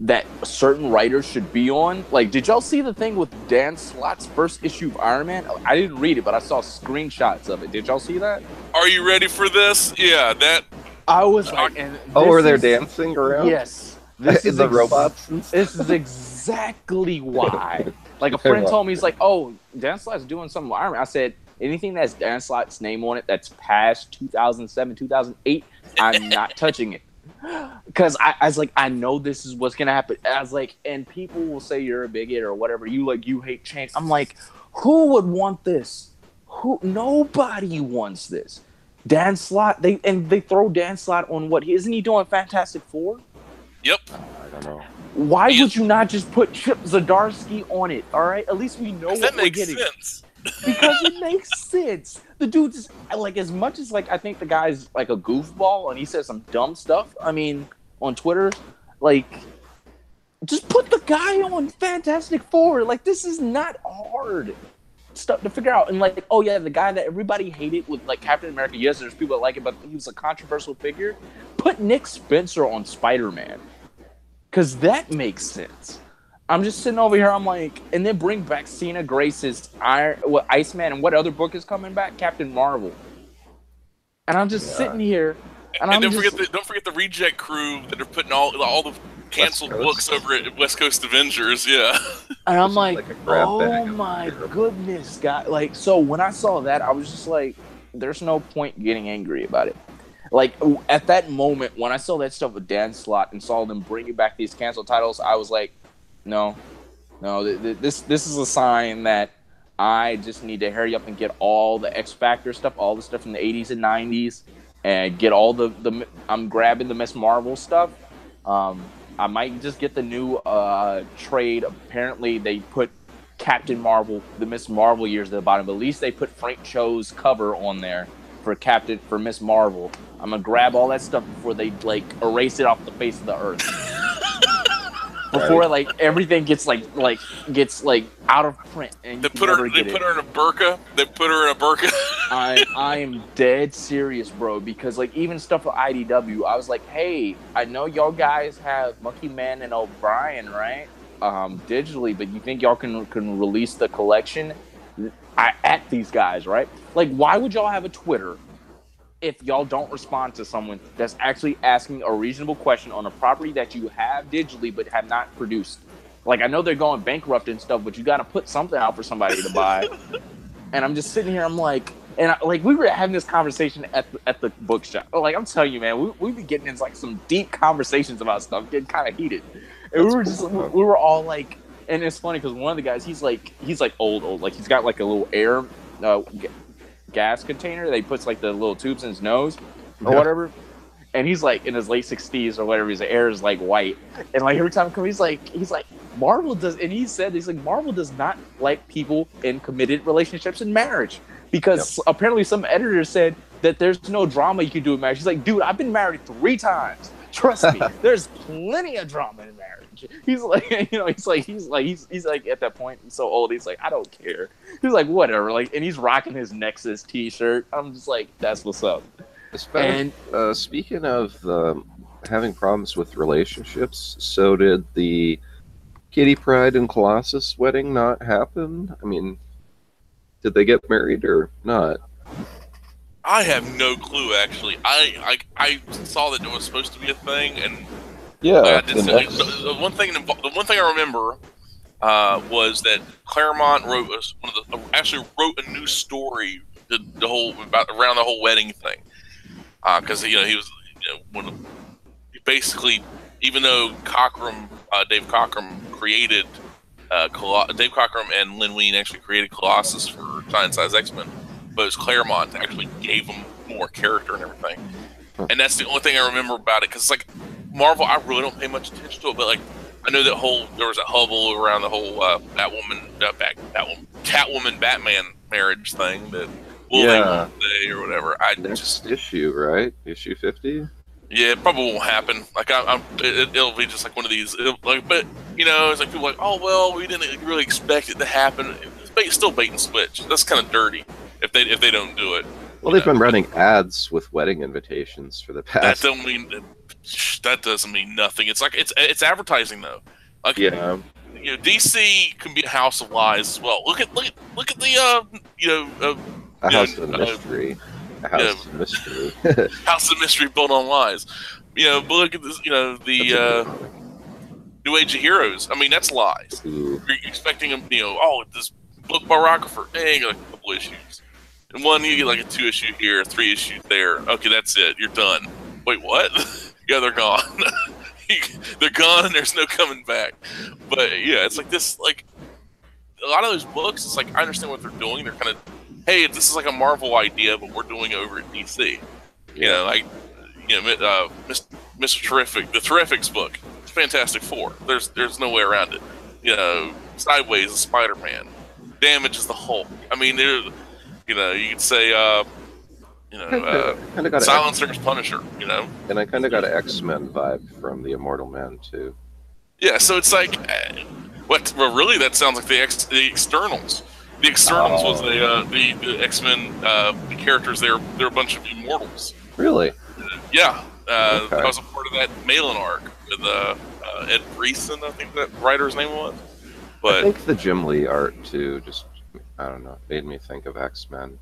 that certain writers should be on. Like, did y'all see the thing with Dan Slott's first issue of Iron Man? I didn't read it, but I saw screenshots of it. Did y'all see that? Are you ready for this? Yeah, that. I was like, were they dancing around? Yes. This is the robots. This is exactly why. Like, a friend told me, he's like, oh, Dan Slott's doing something with Iron Man. I said, anything that's Dan Slott's name on it that's past 2007, 2008, I'm not touching it. Because I was like, I know this is what's gonna happen. I was like, and people will say you're a bigot or whatever. You hate change. I'm like, who would want this? Nobody wants this. Dan Slott. They throw Dan Slott on what? Isn't he doing Fantastic Four? Yep. I don't know. Why would you not just put Chip Zdarsky on it? All right, at least we know what we're getting. That makes sense. Because it makes sense. The dude's like, as much as like I think the guy's like a goofball and he says some dumb stuff. I mean, on Twitter, like, just put the guy on Fantastic Four. Like, this is not hard stuff to figure out. And like, oh yeah, the guy that everybody hated with like Captain America. Yes, there's people that like it, but he was a controversial figure. Put Nick Spencer on Spider-Man, because that makes sense. I'm just sitting over here. I'm like, and then bring back Cena Grace's Iceman, and what other book is coming back? Captain Marvel. And I'm just sitting here, and don't forget the reject crew that are putting all the canceled books over at West Coast Avengers. Yeah. And I'm like oh my goodness, God! Like, so when I saw that, I was just like, there's no point getting angry about it. Like, at that moment when I saw that stuff with Dan Slott and saw them bringing back these canceled titles, I was like, No, this is a sign that I just need to hurry up and get all the X Factor stuff, all the stuff from the 80s and 90s, and get all the I'm grabbing the Miss Marvel stuff. I might just get the new trade. Apparently, they put Captain Marvel, the Miss Marvel years at the bottom. But at least they put Frank Cho's cover on there for Miss Marvel. I'm gonna grab all that stuff before they like erase it off the face of the earth. Before like everything gets like out of print and they put her in a burqa. They put her in a burqa. I am dead serious, bro, because like even stuff for IDW, I was like, hey, I know y'all guys have Monkey Man and O'Brien, right? Digitally, but you think y'all can release the collection at these guys, right? Like, why would y'all have a Twitter if y'all don't respond to someone that's actually asking a reasonable question on a property that you have digitally but have not produced? Like, I know they're going bankrupt and stuff, but you got to put something out for somebody to buy. And I'm just sitting here, I'm like, we were having this conversation at the bookshop. Like, I'm telling you, man, we be getting into like some deep conversations about stuff, getting kind of heated. And we were all like, and it's funny because one of the guys, he's like old, like he's got like a little air gas container that he puts like the little tubes in his nose or whatever, and he's like in his late 60s or whatever. His hair is like white, and like every time he comes, he's like Marvel does, and he's like Marvel does not like people in committed relationships and marriage because apparently some editors said that there's no drama you can do in marriage. He's like, dude, I've been married 3 times. Trust me, there's plenty of drama in marriage. He's like, he's like at that point, he's so old. He's like, I don't care. He's like, whatever. Like, and he's rocking his Nexus T-shirt. I'm just like, that's what's up. And speaking of having problems with relationships, so did the Kitty Pryde and Colossus wedding not happen? I mean, did they get married or not? I have no clue. Actually, I saw that it was supposed to be a thing, and the one thing I remember was that Claremont wrote a new story around the whole wedding thing, because he was basically, even though Dave Cockrum created Dave Cockrum and Lynn Wein actually created Colossus for Giant Size X-Men. But it was Claremont that actually gave them more character and everything. And that's the only thing I remember about it. Because it's like, Marvel, I really don't pay much attention to it. But like, I know there was a hubble around the whole Catwoman Batman marriage thing that will say or whatever. Next issue, right? Issue 50? Yeah, it probably won't happen. Like, it'll be just like one of these. But it's like people are like, oh well, we didn't really expect it to happen. It's still bait and switch. That's kind of dirty. If they don't do it, well, they've been running ads with wedding invitations for the past. That doesn't mean nothing. It's like it's advertising though. Like, DC can be a house of lies as well. Look at the a house of mystery, a house of mystery, house of mystery built on lies. But look at this. The New Age of Heroes. I mean, that's lies. Ooh. You're expecting them. This book biographer. You got a couple issues. And one, you get like a 2-issue here, 3 issues there. Okay, that's it. You're done. Wait, what? Yeah, they're gone. They're gone, and there's no coming back. But yeah, it's like this. Like a lot of those books, it's like I understand what they're doing. They're kind of, hey, this is like a Marvel idea, but we're doing it over at DC. Mr. Terrific, the Terrifics book, Fantastic Four. There's no way around it. Sideways is Spider-Man. Damage is the Hulk. I mean, you could say, Silencer's Punisher, And I kind of got an X-Men vibe from the Immortal Man, too. Yeah, so it's like, well, really, that sounds like the Externals. The Externals was the X-Men, the characters, they're a bunch of immortals. Really? Yeah. That was a part of that Malin arc with Ed Brisson, I think that writer's name was. But I think the Jim Lee art, too, just... I don't know. Made me think of X-Men.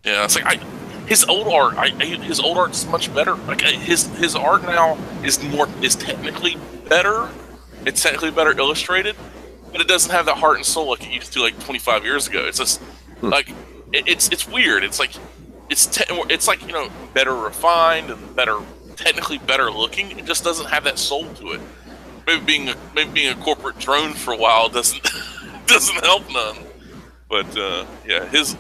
Yeah, it's like his old art's much better. Like his art now is technically better. It's technically better illustrated, but it doesn't have that heart and soul like it used to like 25 years ago. It's just like it's weird. It's like it's like better refined and technically better looking. It just doesn't have that soul to it. Maybe being a corporate drone for a while doesn't help none. But yeah, his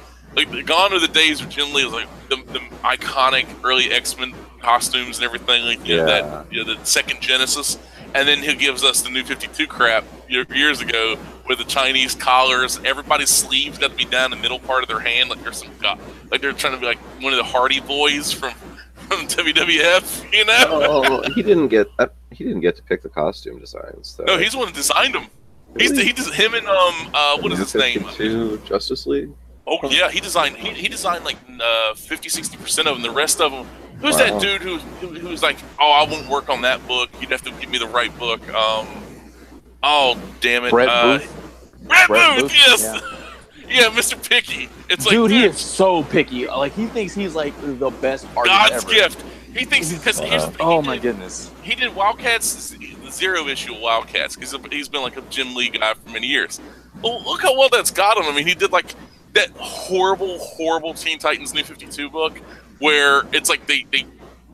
gone are the days where Jim Lee was like the iconic early X-Men costumes and everything, like that the second Genesis, and then he gives us the New 52 crap years ago with the Chinese collars. Everybody's sleeves got to be down the middle part of their hand, like there's like they're trying to be like one of the Hardy Boys from WWF, you know? Oh, he didn't get to pick the costume designs, though. No, he's the one that designed them. Really? Him and what is his name? Justice League. Oh yeah, he designed like 50-60% of them. The rest of them. Who's that dude who's like, oh, I won't work on that book. You'd have to give me the right book. Oh damn it, Brett Booth. Brett Booth, yes. Yeah, Mr. Picky. It's like, dude, he is so picky. Like, he thinks he's like the best artist God's ever. gift. He thinks because oh my goodness, he did Wildcats, the zero issue of Wildcats, because he's been like a Jim Lee guy for many years. Well, look how well that's got him. I mean, he did like that horrible Teen Titans New 52 book where it's like they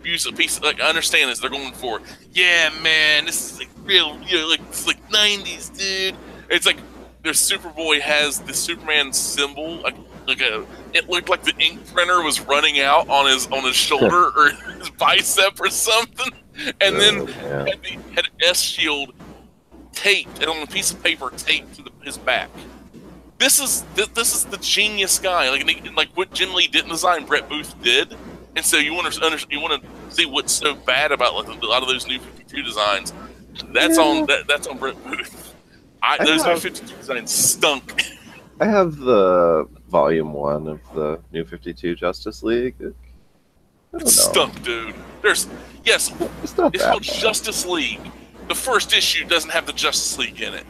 use a piece of, like, I understand this, they're going for, yeah man, this is like real, like it's like 90s, dude. It's like their Superboy has the Superman symbol, it looked like the ink printer was running out on his shoulder or his bicep or something, and then had S shield taped and on a piece of paper taped to his back. This is the genius guy, like what Jim Lee didn't design, Brett Booth did, and so you want to see what's so bad about like a lot of those New 52 designs. That's on Brett Booth. Those New 52 designs stunk. I have the volume 1 of the New 52 Justice League. It stunk, dude. It's called Justice League. The first issue doesn't have the Justice League in it.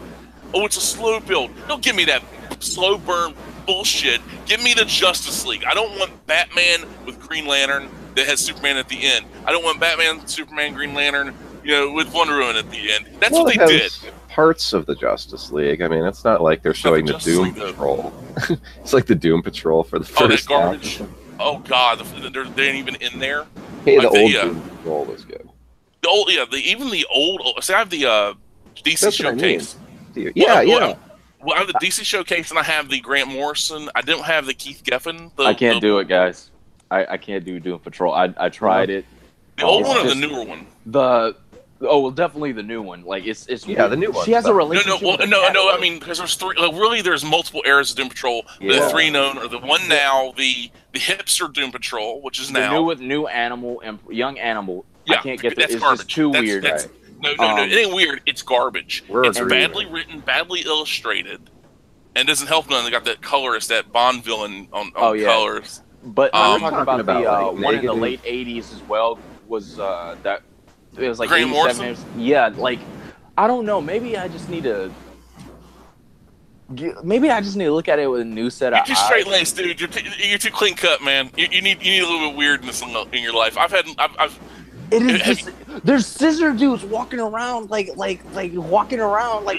Oh, it's a slow build. Don't give me that slow burn bullshit. Give me the Justice League. I don't want Batman with Green Lantern that has Superman at the end. I don't want Batman, Superman, Green Lantern, with Wonder Woman at the end. That's what they did. Parts of the Justice League. I mean, it's not like they're showing the Doom Patrol. It's like the Doom Patrol for the first. Oh, that garbage. Oh God, they ain't even in there. Hey, the old Doom Patrol was good. The old, even the old. See, I have the DC Showcase. Well, I have the DC Showcase, and I have the Grant Morrison. I don't have the Keith Geffen. I can't do it, guys. I can't do Doom Patrol. I tried it. The old one or the newer one? Definitely the new one. Like it's the new one. She has a relationship. No. I mean, because there's three. Like, really, there's multiple eras of Doom Patrol. The three known are the one now, the hipster Doom Patrol, which is now new Animal and Young Animal. Yeah, I can't get that's it's garbage. Just too weird. No, it ain't weird. It's garbage. It's badly written, badly illustrated, and doesn't help none. They got that colorist, that Bond villain on colors. But I'm talking about the one in the late '80s as well. Was that it was like Grant Morrison? Yeah, like I don't know. Maybe I just need to look at it with a new set of eyes. You're too straight laced, dude. You're too clean cut, man. You need a little bit of weirdness in your life. There's scissor dudes walking around like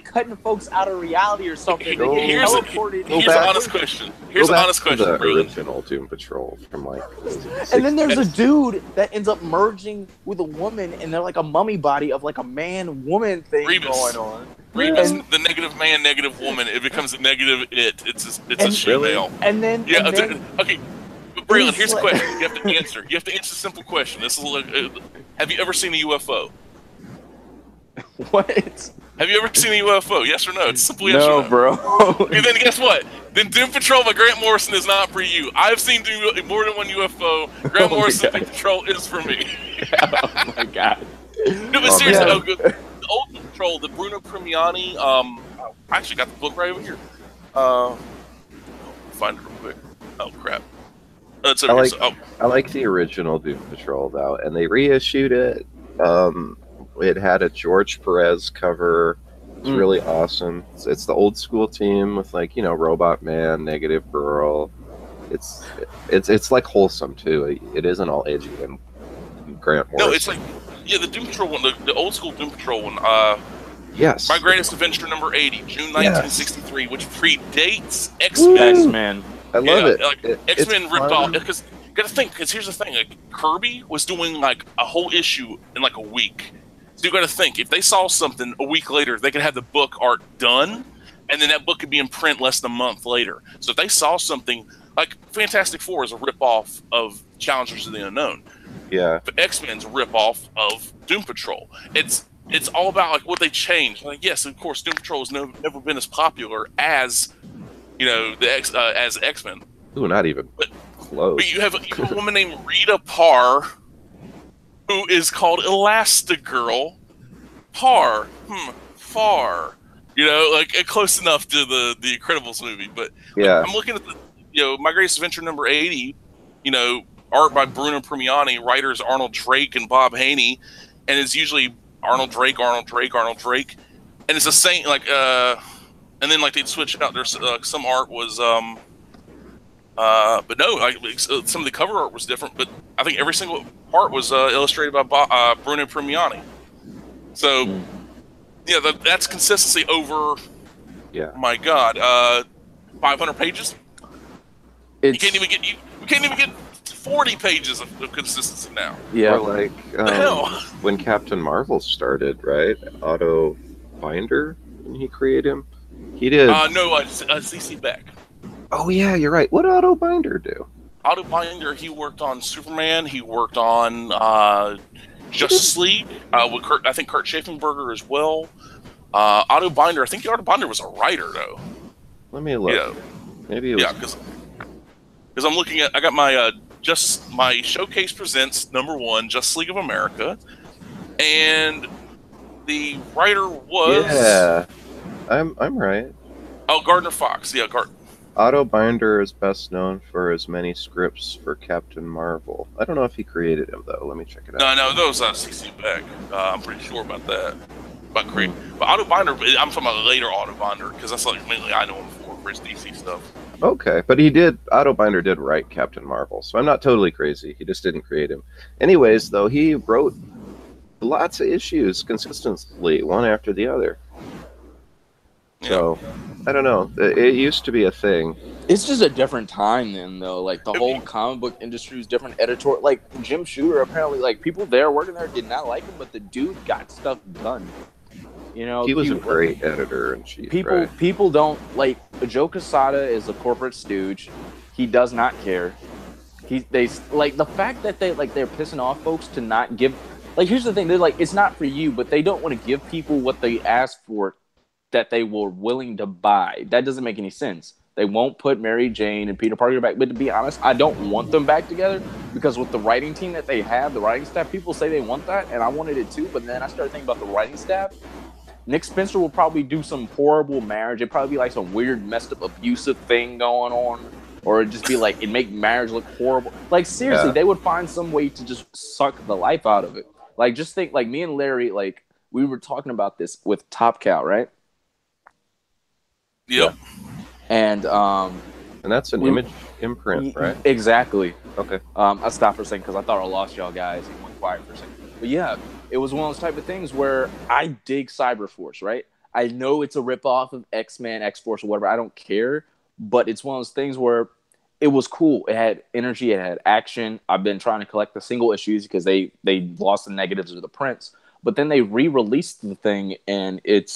cutting folks out of reality or something. Here's an honest question. The original Doom Patrol from like. And then there's a dude that ends up merging with a woman, and they're like a mummy body of like a man-woman thing going on. Rebus, the negative man, negative woman. It becomes a negative it. It's a female. And then okay. Braylon, here's a question you have to answer. You have to answer a simple question. This is have you ever seen a UFO? What? Have you ever seen a UFO? Yes or no? It's simply yes or no. No, bro. Okay, then guess what? Then Doom Patrol by Grant Morrison is not for you. I've seen more than one UFO. Grant Morrison Doom Patrol is for me. Oh my God. No, but seriously, the old Doom Patrol, the Bruno Premiani. I actually got the book right over here. Find it real quick. Oh crap. I like the original Doom Patrol though, and they reissued it. It had a George Perez cover. It's really awesome. It's the old school team with Robot Man, Negative Girl. It's like wholesome too. It isn't all edgy and Grant Morrison. No, it's like the Doom Patrol one, the old school Doom Patrol one. Yes. My Greatest Adventure number 80, June 1963, which predates X-Men. X-Men. I love it. Like, X-Men ripped off because you got to think. Because here's the thing: like Kirby was doing like a whole issue in like a week. So you got to think if they saw something a week later, they could have the book art done. and then that book could be in print less than a month later. So if they saw something like Fantastic Four is a ripoff of Challengers of the Unknown, Yeah. X-Men's a ripoff of Doom Patrol. It's all about like what they changed. Like, yes, of course, Doom Patrol has never been as popular as as X-Men. Ooh, not even close. But you have a woman named Rita Parr, who is called Elastigirl. Parr, far, like close enough to the Incredibles movie. But yeah, I'm looking at My Greatest Adventure number 80. Art by Bruno Premiani, writers Arnold Drake and Bob Haney, and it's usually Arnold Drake, and it's the same and then like they'd switch out. There's some art was but no, some of the cover art was different, but I think every single part was illustrated by Bruno Premiani. So, that's consistency over. Yeah. My God, 500 pages. You can't even get 40 pages of consistency now. Yeah, or like when Captain Marvel started, right? Otto Binder, didn't he create him? He did. No, C.C. Beck. Oh yeah, you're right. What did Otto Binder do? Otto Binder, he worked on Superman. He worked on Justice League with Kurt Schaffenberger as well. Otto Binder, I think Otto Binder was a writer though. Let me look. Yeah. Maybe it was. Yeah, because I'm looking at. I got my my Showcase Presents #1 Justice League of America, and the writer was. Yeah, I'm right. Oh, Gardner Fox. Yeah, Otto Binder is best known for his many scripts for Captain Marvel. I don't know if he created him, though. Let me check it out. No, that was C.C. Beck. I'm pretty sure about that. But Otto Binder, I'm talking about later Otto Binder, because that's like mainly I know him for his DC stuff. Okay, but Otto Binder did write Captain Marvel, so I'm not totally crazy. He just didn't create him. Anyways, though, he wrote lots of issues consistently, one after the other. So, I don't know. It used to be a thing. It's just a different time then, though. Like, the whole comic book industry was different. Editor, like, Jim Shooter, apparently, like, people there working there did not like him, but the dude got stuff done. He was a great editor in chief. People don't, like, Joe Quesada is a corporate stooge. He does not care. The fact that they're pissing off folks to not give, like, here's the thing. They're like, it's not for you, but they don't want to give people what they asked for that they were willing to buy. That doesn't make any sense. They won't put Mary Jane and Peter Parker back. But to be honest, I don't want them back together because with the writing team that they have, the writing staff, people say they want that, and I wanted it too. But then I started thinking about the writing staff. Nick Spencer will probably do some horrible marriage. It'd probably be like some weird, messed up, abusive thing going on. Or it'd just be like, it'd make marriage look horrible. Like, seriously, They would find some way to just suck the life out of it. Like, just think, like, me and Larry, like, we were talking about this with Top Cow, right? Yep. And that's an image imprint, right? Exactly. Okay. I stopped for a second because I thought I lost y'all guys. It went quiet for a second. But yeah, it was one of those type of things where I dig Cyberforce, right? I know it's a ripoff of X-Men, X-Force, or whatever. I don't care. But it's one of those things where it was cool. It had energy. It had action. I've been trying to collect the single issues because they lost the negatives of the prints. But then they re-released the thing, and they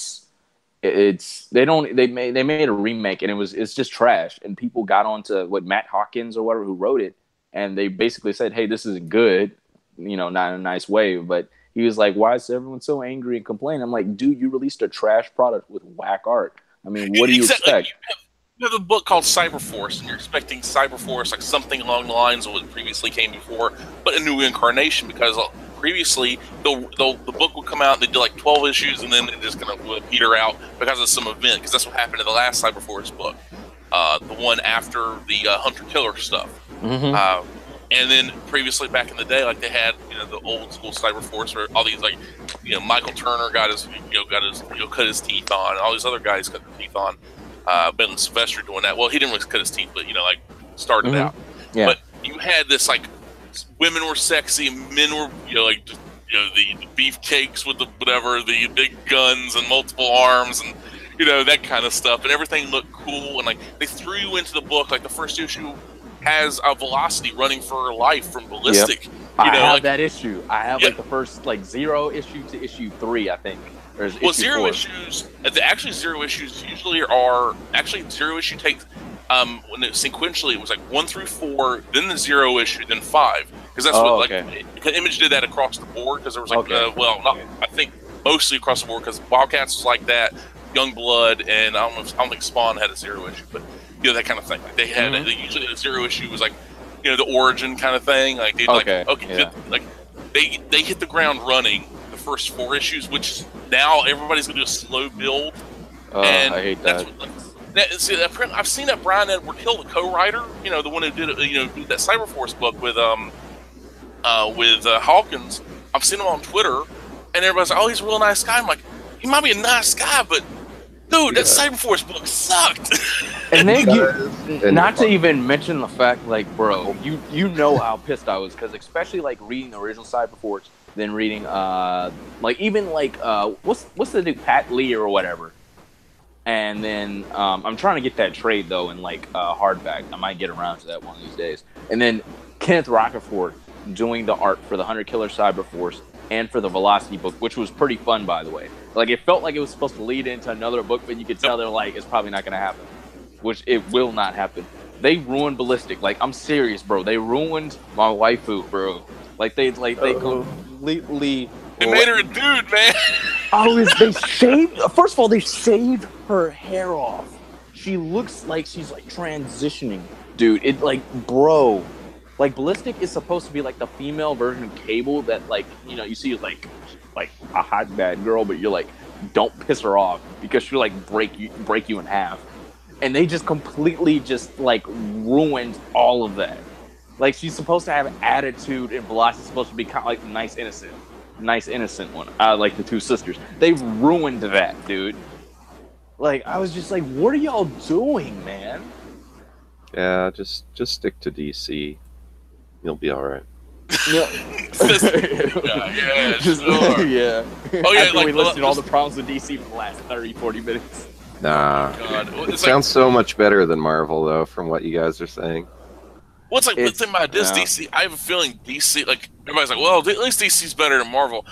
made a remake, and it's just trash. And people got onto Matt Hawkins or whatever who wrote it, and they basically said, "Hey, this isn't good," not in a nice way, but he was like, "Why is everyone so angry and complaining?" I'm like, "Dude, you released a trash product with whack art. I mean, what do you expect?" You have a book called Cyberforce, and you're expecting Cyberforce like something along the lines of what previously came before, but a new incarnation, because previously the book would come out and they'd do like 12 issues and then it just kind of peter out because of some event, because that's what happened in the last Cyberforce book, the one after the Hunter-Killer stuff. Mm-hmm. And then previously back in the day, like they had the old school Cyberforce where all these Michael Turner got his cut his teeth on, and all these other guys cut their teeth on. Ben Sylvester doing that. Well, he didn't really cut his teeth, but started out. Yeah. But you had this women were sexy, men were the beefcakes with the whatever, the big guns and multiple arms and that kind of stuff, and everything looked cool, and they threw you into the book. Like the first issue has a Velocity running for her life from Ballistic. Yep. I have like, that issue. I have like the first like 0 issue to issue 3, I think. Or well, issue 0 4. issues. Actually, 0 issues usually are 0 issue takes. When it sequentially, it was like 1 through 4, then the 0 issue, then 5, because that's what Image did that across the board, because there was like I think mostly across the board, because Wildcats was like that, Youngblood, and I don't think Spawn had a 0 issue, but that kind of thing. Like they had usually the 0 issue was like the origin kind of thing. Like they like they hit the ground running the first 4 issues, which now everybody's gonna do a slow build. And I hate that. I've seen that Brian Edward Hill, the co-writer, the one who did did that Cyberforce book with Hawkins. I've seen him on Twitter, and everybody's like, "Oh, he's a real nice guy." I'm like, he might be a nice guy, but dude, that Cyberforce book sucked. And then not to even mention the fact, like, bro, you know how pissed I was, because especially like reading the original Cyberforce, then reading what's the dude, Pat Lee or whatever. And then I'm trying to get that trade, though, in, like, hardback. I might get around to that one of these days. And then Kenneth Rocafort doing the art for the Hunter Killer Cyberforce and for the Velocity book, which was pretty fun, by the way. Like, it felt like it was supposed to lead into another book, but you could tell they're like, it's probably not going to happen. Which it will not happen. They ruined Ballistic. Like, I'm serious, bro. They ruined my waifu, bro. Like, they completely... They made her a dude, man. First of all, they shaved her hair off. She looks like she's like transitioning, dude. It like, bro, like Ballistic is supposed to be like the female version of Cable that like you see like a hot bad girl, but you're like, don't piss her off because she'll like break you in half. And they just completely just like ruined all of that. Like she's supposed to have attitude, and Velocity's supposed to be kind of like nice innocent one. Like the two sisters. They ruined that, dude. Like I was just like, what are y'all doing, man? Yeah, just stick to DC. You'll be all right. Yeah, sure. Yeah. Oh yeah, After like we listed all the problems with DC for the last 30-40 minutes. Nah. Oh, God. It sounds so much better than Marvel, though, from what you guys are saying. Well, it's like, the thing about this, DC, I have a feeling DC, like, everybody's like, well, at least DC's better than Marvel.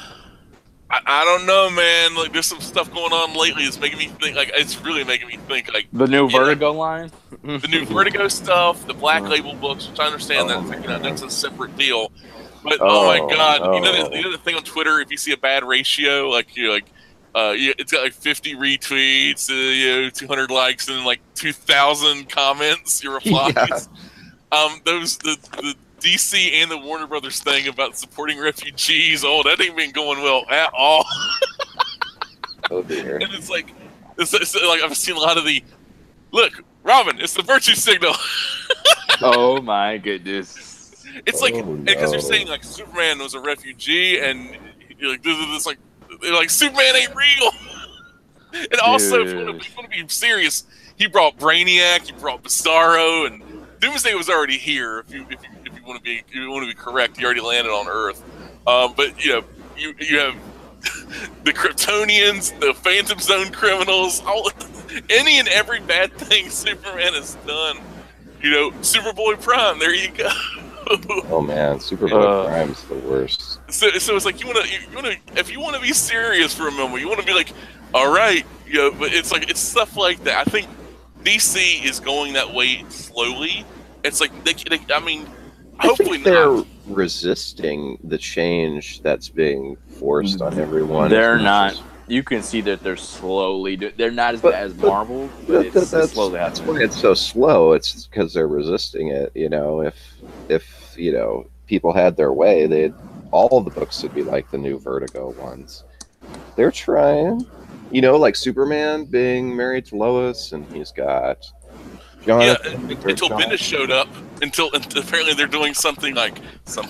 I don't know, man. Like, there's some stuff going on lately that's making me think, like, it's really making me think, like... The new Vertigo line? The new Vertigo stuff, the Black Label books, which I understand that's a separate deal. But, oh my God, you know the thing on Twitter, if you see a bad ratio, like, you're like, it's got like 50 retweets, 200 likes, and like 2,000 comments, your replies. Yeah. The DC and the Warner Brothers thing about supporting refugees, that ain't been going well at all. Oh dear. And it's like I've seen a lot of look, Robin, it's the virtue signal. Oh my goodness. It's like, because they're saying like Superman was a refugee, and you're like, this like, they're like, Superman ain't real. And also, if you want to be serious, he brought Brainiac, he brought Bizarro, and Doomsday was already here. If you want to be correct, he already landed on Earth. But you have the Kryptonians, the Phantom Zone criminals, any and every bad thing Superman has done. Superboy Prime. There you go. Oh man, Superboy Prime's the worst. So it's like you want to if you want to be serious for a moment, you want to be like, all right, but it's like it's stuff like that. I think DC is going that way slowly. It's like hopefully they're resisting the change that's being forced on everyone. They're not. You can see that they're slowly. They're not as bad as Marvel, but it's slowly happening. That's why it's so slow. It's because they're resisting it. If people had their way, all the books would be like the new Vertigo ones. They're trying. Like Superman being married to Lois, and he's got Jonathan. Yeah, until Bendis showed up. Until apparently they're doing something. Oh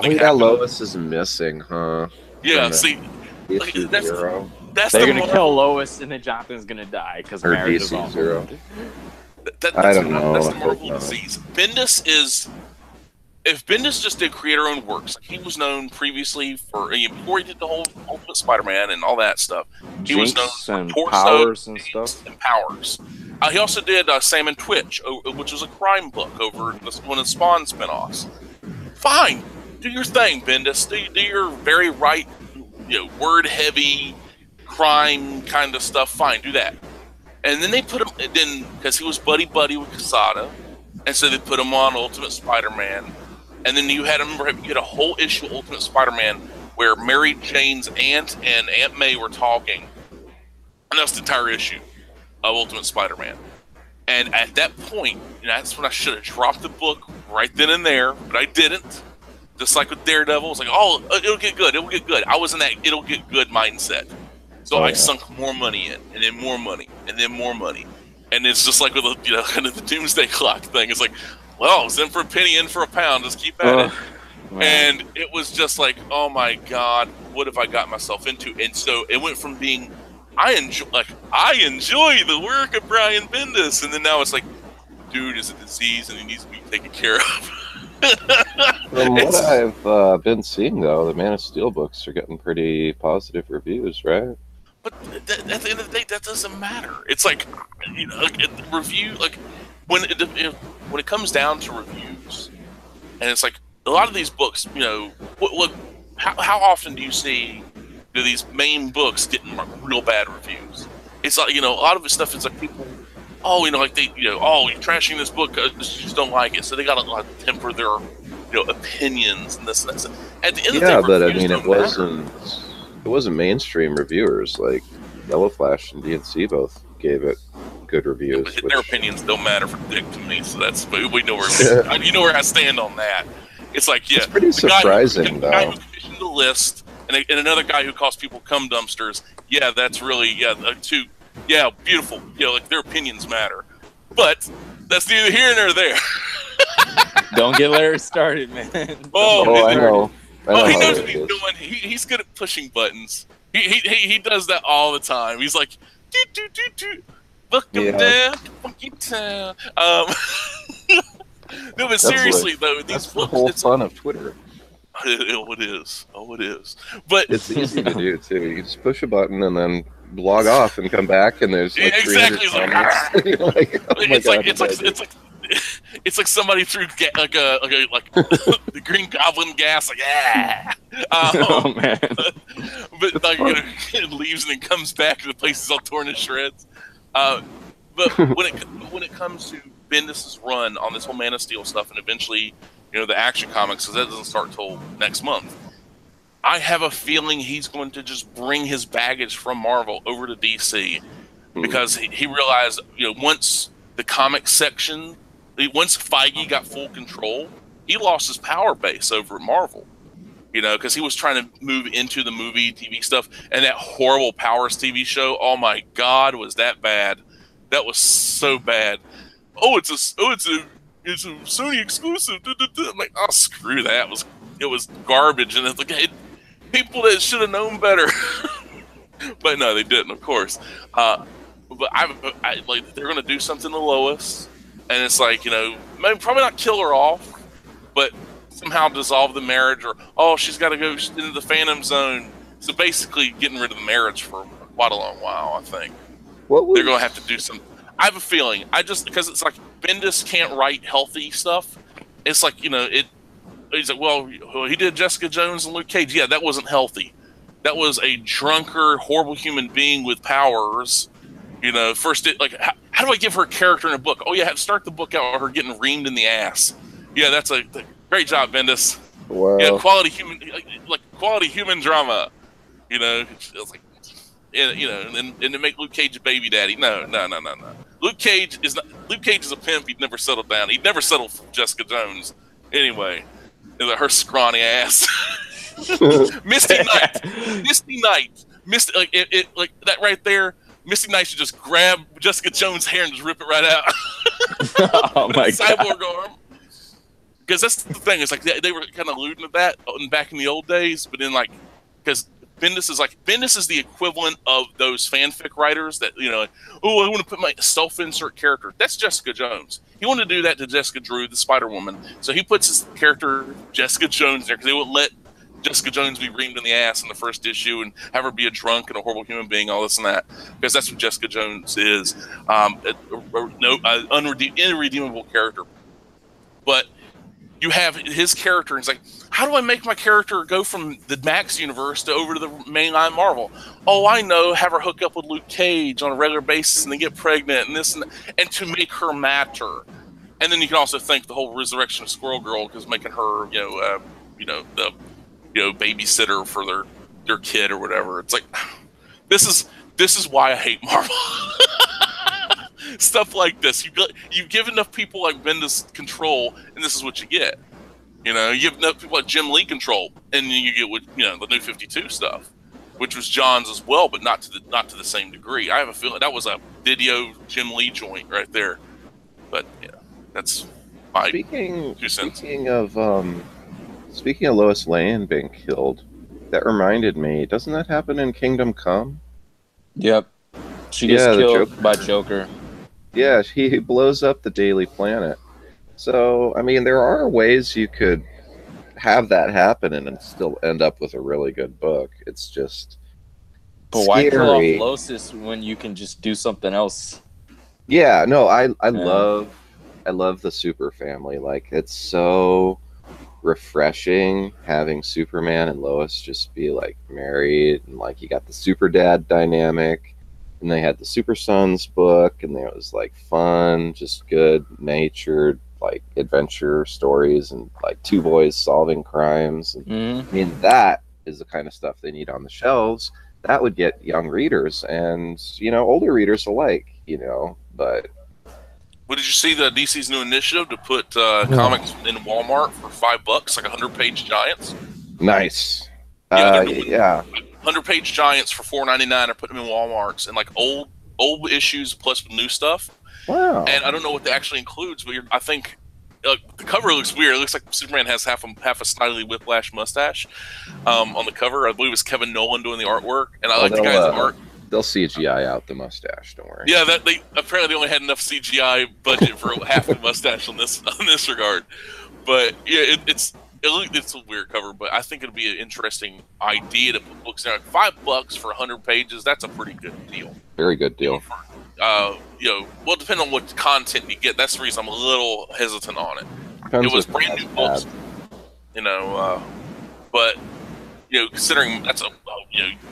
yeah, Lois is missing, huh? Yeah, see, that's they're gonna kill Lois, and then Jonathan's gonna die because marriage is all. I don't know. That's the Marvel disease. Bendis is. If Bendis just did creator-owned works, he was known previously for before he did the whole Ultimate Spider-Man and all that stuff. He was known for Powers and stuff. And Powers. He also did Sam and Twitch, which was a crime book over one of the Spawn spinoffs. Fine, do your thing, Bendis. Do your very right, word heavy crime kind of stuff. Fine, do that. And then they put him because he was buddy with Quesada, and so they put him on Ultimate Spider-Man. And then you had a whole issue of Ultimate Spider-Man where Mary Jane's aunt and Aunt May were talking, and that's the entire issue of Ultimate Spider-Man. And at that point, that's when I should have dropped the book right then and there, but I didn't. Just like with Daredevil, it's like, oh, it'll get good. I was in that it'll get good mindset. So I sunk more money in, and then more money, and then more money. And it's just like with kind of the doomsday clock thing. It's like, well, it's in for a penny, in for a pound. Just keep at it. Man. And it was just like, oh my God, what have I got myself into? And so it went from being, I enjoy the work of Brian Bendis, and then now it's like, dude, it's a disease and it needs to be taken care of. From what I've been seeing, though, the Man of Steel books are getting pretty positive reviews, right? But at the end of the day, that doesn't matter. It's like, review, like when it comes down to reviews, and it's like a lot of these books, how often do you see these main books getting real bad reviews? It's like, a lot of the stuff is like people, you're trashing this book, just don't like it, so they got to temper their, opinions and this and that. At the end of the day, but I mean, it wasn't mainstream reviewers. Like Yellow Flash and DNC both gave it good reviews. Their opinions don't matter for dick to me, so we know where you know where I stand on that. It's like, it's pretty surprising, though. Guy who commissioned the list, and another guy who calls people cum dumpsters. Yeah, that's really beautiful. Like their opinions matter, but that's neither here nor there. Don't get Larry started, man. I know. He knows what he's doing. He's good at pushing buttons. He does that all the time. He's like, welcome down to Funky Town. No, but seriously though, that's the whole fun of Twitter. It is. Oh, it is. But it's easy to do too. You just push a button and then log off and come back, and there's like exactly it's like somebody threw like the Green Goblin gas, like oh man! But like it leaves and then comes back and the place is all torn to shreds. But when it comes to Bendis' run on this whole Man of Steel stuff, and eventually, the Action Comics, because that doesn't start till next month, I have a feeling he's going to just bring his baggage from Marvel over to DC, because he realized, once the comic section, once Feige got full control, he lost his power base over at Marvel. Because he was trying to move into the movie, TV stuff, and that horrible Powers TV show. Oh my God, was that bad? That was so bad. It's a Sony exclusive. I'm like, oh, screw that. It was garbage, and it's like, people that should have known better. But no, they didn't, of course. But I like, they're going to do something to Lois, and it's like, maybe probably not kill her off, but somehow dissolve the marriage, or she's got to go into the Phantom Zone. So basically, getting rid of the marriage for quite a long while. I think they're going to have to do some. I have a feeling. Because it's like Bendis can't write healthy stuff. It's like, he's like, well, he did Jessica Jones and Luke Cage. Yeah, that wasn't healthy. That was a drunkard, horrible human being with powers. First, how do I give her a character in a book? Oh, yeah, start the book out with her getting reamed in the ass. Yeah, that's a great job, Bendis. Wow. Yeah, quality human drama. It's like, and to make Luke Cage a baby daddy. No. Luke Cage is a pimp. He'd never settled down. He'd never settled for Jessica Jones. Anyway, her scrawny ass. Misty Knight. Like that right there. Misty Knight should just grab Jessica Jones' hair and just rip it right out. Oh my God. Cyborg arm. Because that's the thing. It's like they were kind of alluding to that back in the old days, but then because Bendis is the equivalent of those fanfic writers that, I want to put my self-insert character. That's Jessica Jones. He wanted to do that to Jessica Drew, the Spider-Woman. So he puts his character, Jessica Jones, there because they wouldn't let Jessica Jones be reamed in the ass in the first issue and have her be a drunk and a horrible human being, all this and that. Because that's what Jessica Jones is. Irredeemable character. But you have his character, and it's like, how do I make my character go from the Max universe to over to the mainline Marvel? Oh, I know, have her hook up with Luke Cage on a regular basis and then get pregnant and this and to make her matter. And then you can also thank the whole resurrection of Squirrel Girl because making her, the babysitter for their kid or whatever. It's like, this is why I hate Marvel. Stuff like this. You give enough people like Bendis control, and this is what you get. You give enough people like Jim Lee control, and you get what the New 52 stuff, which was John's as well, but not to the same degree. I have a feeling that was a video Jim Lee joint right there. But that's my 2 cents. Speaking of Lois Lane being killed, that reminded me. Doesn't that happen in Kingdom Come? Yep. She gets killed by Joker. Yeah, he blows up the Daily Planet. So, I mean, there are ways you could have that happen and still end up with a really good book. It's just But scary. why kill off Losis when you can just do something else? Yeah, no, I love the Super family. Like, it's so refreshing having Superman and Lois just be like married, and like you got the Super Dad dynamic. And they had the Super Sons book, and it was like fun, just good natured, like adventure stories, and like 2 boys solving crimes. And, I mean, that is the kind of stuff they need on the shelves. That would get young readers and older readers alike. But What did you see the DC's new initiative to put comics in Walmart for $5, like 100-page giants? Nice. Yeah. 100-page giants for $4.99 are putting them in Walmarts, and like old issues plus new stuff. Wow. And I don't know what that actually includes, but I think the cover looks weird. It looks like Superman has half a Snidely Whiplash mustache on the cover. I believe it's Kevin Nolan doing the artwork, and I like the guy's art. They'll CGI out the mustache. Don't worry. Yeah, they apparently only had enough CGI budget for half the mustache on this regard. But yeah, it's a weird cover, but I think it'd be an interesting idea to put books there. Like $5 for 100 pages, that's a pretty good deal. Very good deal. Well, depending on what content you get, that's the reason I'm a little hesitant on it. Depends it was brand new books, but considering that's a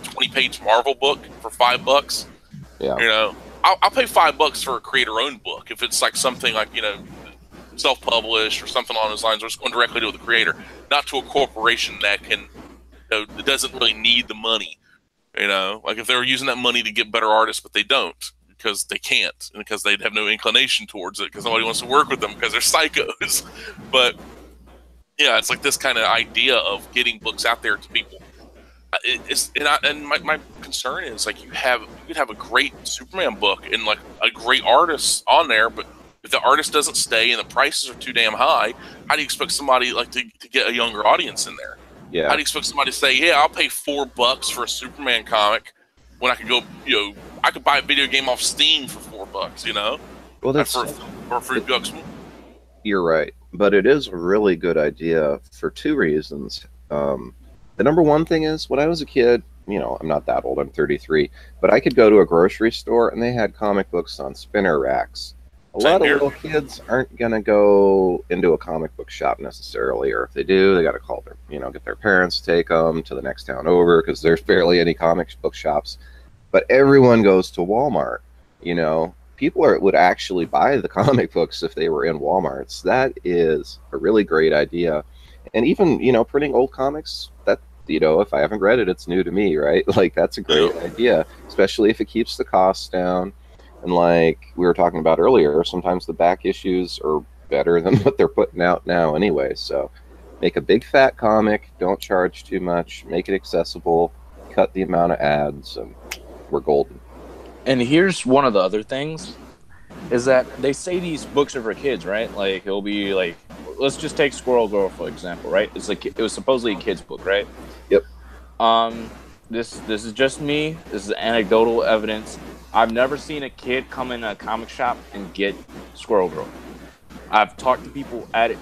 20-page Marvel book for $5, I'll pay $5 for a creator-owned book if it's like something like self-published or something along those lines, or it's going directly to the creator, not to a corporation that can, it doesn't really need the money. Like if they were using that money to get better artists, but they don't because they can't, and because they have no inclination towards it, because nobody wants to work with them because they're psychos. But yeah, it's like this kind of idea of getting books out there to people. My concern is like you could have a great Superman book and like a great artist on there, but if the artist doesn't stay and the prices are too damn high, how do you expect somebody like to get a younger audience in there? Yeah. How do you expect somebody to say, "Yeah, I'll pay $4 for a Superman comic," when I could go, I could buy a video game off Steam for $4, Well, that's for $3 more. You're right, but it is a really good idea for 2 reasons. The number one thing is, when I was a kid, I'm not that old, I'm 33, but I could go to a grocery store and they had comic books on spinner racks. A lot of little kids aren't going to go into a comic book shop necessarily, or if they do, they got to call get their parents to take them to the next town over, because there's barely any comic book shops. But everyone goes to Walmart. People would actually buy the comic books if they were in Walmarts. That is a really great idea. And even, printing old comics, that, if I haven't read it, it's new to me, right? Like, that's a great idea, especially if it keeps the costs down. And like we were talking about earlier, sometimes the back issues are better than what they're putting out now anyway. So make a big fat comic, don't charge too much, make it accessible, cut the amount of ads, and we're golden. And here's one of the other things, is that they say these books are for kids, right? Like, it'll be like, let's just take Squirrel Girl, for example, right? It's like, it was supposedly a kid's book, right? Yep. This is just me. This is anecdotal evidence. I've never seen a kid come in a comic shop and get Squirrel Girl. I've talked to people at it.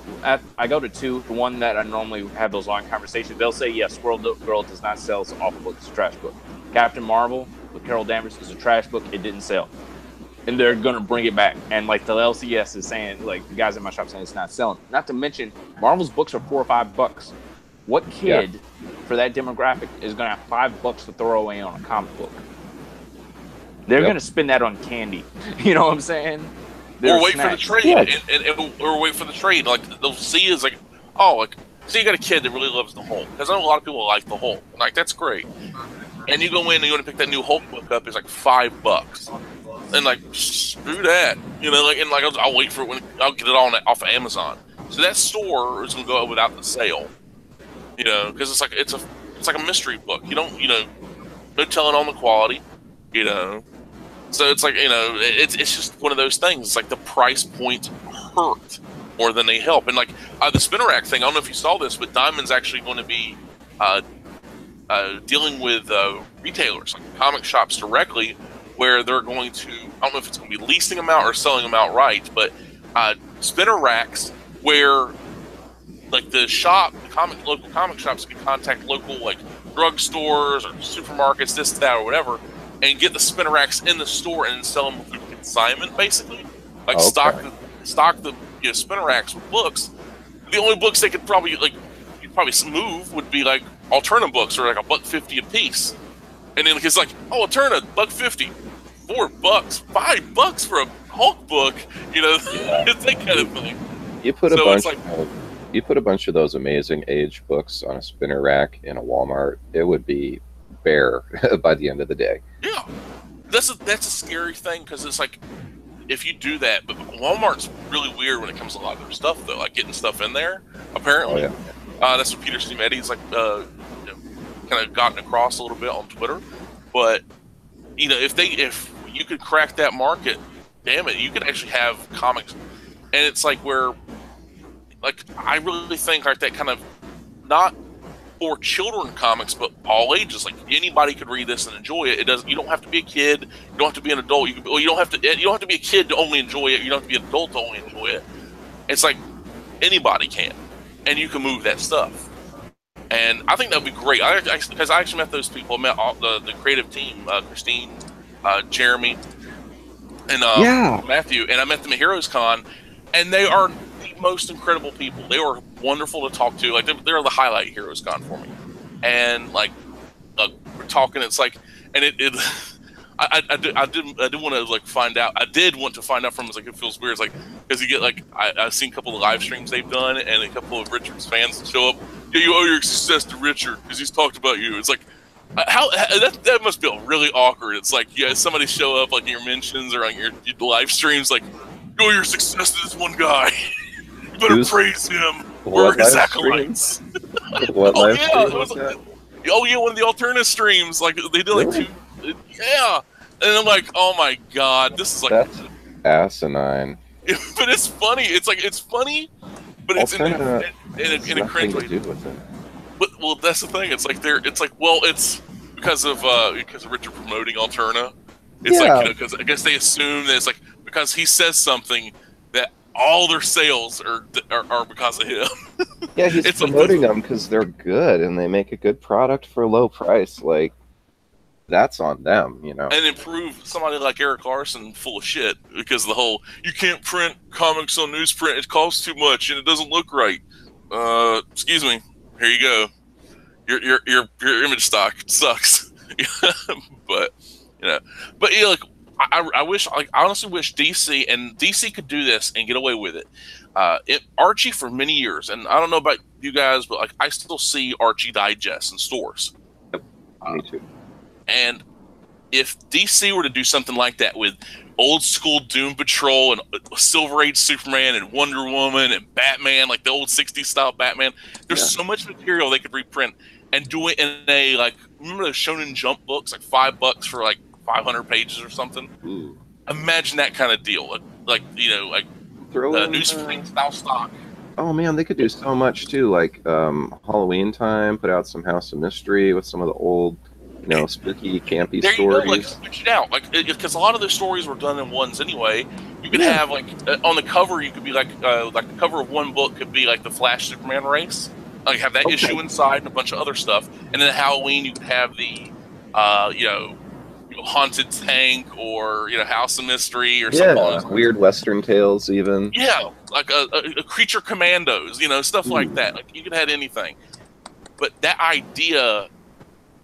I go to 2. The one that I normally have those long conversations, they'll say, yes, Squirrel Girl does not sell. It's an awful book. It's a trash book. Captain Marvel with Carol Danvers is a trash book. It didn't sell. and they're gonna bring it back. And like the LCS is saying, like the guys in my shop saying it's not selling. Not to mention, Marvel's books are $4 or $5. What kid for that demographic is gonna have $5 to throw away on a comic book? They're gonna spend that on candy. You know what I'm saying? Or wait for the trade, or wait for the trade. Like they'll see is like, oh, like so you got a kid that really loves the Hulk, because I know a lot of people like the Hulk. Like that's great. And you go in and you want to pick that new Hulk book up, it's like $5. And like screw that, you know. Like and like I'll wait for it when I'll get it on off of Amazon. So that store is gonna go without the sale, you know, because it's like a mystery book. You don't, you know, no telling on the quality, you know. So it's like, you know, it's just one of those things. It's like the price points hurt more than they help. And like the spinner rack thing, I don't know if you saw this, but Diamond's actually going to be dealing with retailers, like comic shops directly, where they're going to, I don't know if it's going to be leasing them out or selling them outright, but spinner racks where like the local comic shops can contact local like drugstores or supermarkets, this, that, or whatever, and get the spinner racks in the store and sell them through consignment, basically. Like stock the spinner racks with books. The only books they could probably you'd probably move would be like Alterna books, or like $1.50 a piece. And then it's like, oh, Alterna, $1.50, $4, $5 for a Hulk book, you know, it's that kind of thing. You put a bunch of those Amazing Age books on a spinner rack in a Walmart, it would be bare by the end of the day. Yeah, that's a scary thing, because it's like if you do that, but Walmart's really weird when it comes to a lot of their stuff, though, like getting stuff in there. Apparently, that's what Peter Steametti like kind of gotten across a little bit on Twitter. But you know, if you could crack that market, damn it, you could actually have comics, and it's like where, like I really think like that kind of not for children comics, but all ages. Like anybody could read this and enjoy it. It doesn't. You don't have to be a kid. You don't have to be an adult. You don't have to be a kid to only enjoy it. You don't have to be an adult to only enjoy it. It's like anybody can, and you can move that stuff. And I think that would be great. Because I actually met those people. I met all the creative team, Christine, Jeremy, and Matthew, and I met them at Heroes Con, and they are the most incredible people. They were wonderful to talk to. Like they're the highlight of Heroes Con for me. And like we're talking, it's like, and I did want to like find out. I did want to find out from. It's like it feels weird. It's like because you get like I've seen a couple of live streams they've done, and a couple of Richard's fans show up. Yeah, you owe your success to Richard because he's talked about you. It's like how that must feel really awkward. It's like somebody show up like in your mentions or on your live streams, like you owe your success to this one guy. You better praise him. Or his acolytes. What live stream was that? Oh yeah, one of the Alterna streams. Like they did like two. Yeah, and I'm like, oh my god, this is like that's asinine. But it's funny. It's like it's funny, but it's in a cringe way. But well, that's the thing. It's like it's because of Richard promoting Alterna. It's like because I guess they assume that it's like because he says something that all their sales are because of him. Yeah, he's promoting them because they're good and they make a good product for a low price. Like. That's on them, you know. And improve somebody like Eric Larson full of shit because the whole you can't print comics on newsprint, it costs too much and it doesn't look right. Excuse me. Here you go. Your image stock sucks. But like I wish, like I honestly wish DC could do this and get away with it. Archie for many years, and I don't know about you guys, but like I still see Archie Digest in stores. Yep, me too. And if DC were to do something like that with old school Doom Patrol and Silver Age Superman and Wonder Woman and Batman, like the old 60s style Batman, there's so much material they could reprint and do it in a, like, remember those Shonen Jump books, like $5 for like 500 pages or something? Ooh. Imagine that kind of deal. Like you know, like newsprint style stock. Oh man, they could do so much too. Like Halloween time, put out some House of Mystery with some of the old, you know, spooky, campy there stories. You go, like switch it out, like because a lot of those stories were done in ones anyway. You could have like on the cover, you could be like the cover of one book could be like the Flash Superman race, like have that issue inside and a bunch of other stuff, and then Halloween you could have the haunted tank or house of mystery or something. Yeah, weird Western tales even. Yeah, like a creature commandos, stuff like that. Like you could have anything, but that idea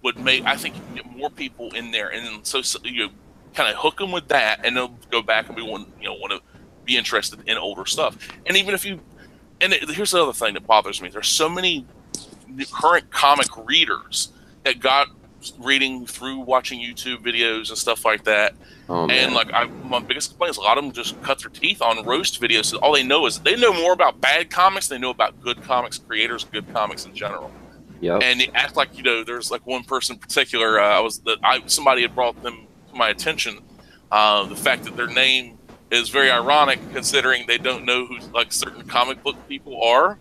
would make, I think, you can get more people in there, and then so you kind of hook them with that, and they'll go back and want to be interested in older stuff. And even if you, here's the other thing that bothers me: there's so many current comic readers that got reading through watching YouTube videos and stuff like that. And like my biggest complaint is a lot of them just cut their teeth on roast videos. So all they know is they know more about bad comics than they know about good comics, creators, good comics in general. Yep. And they act like there's like one person in particular. Somebody had brought them to my attention. The fact that their name is very ironic considering they don't know who like certain comic book people are,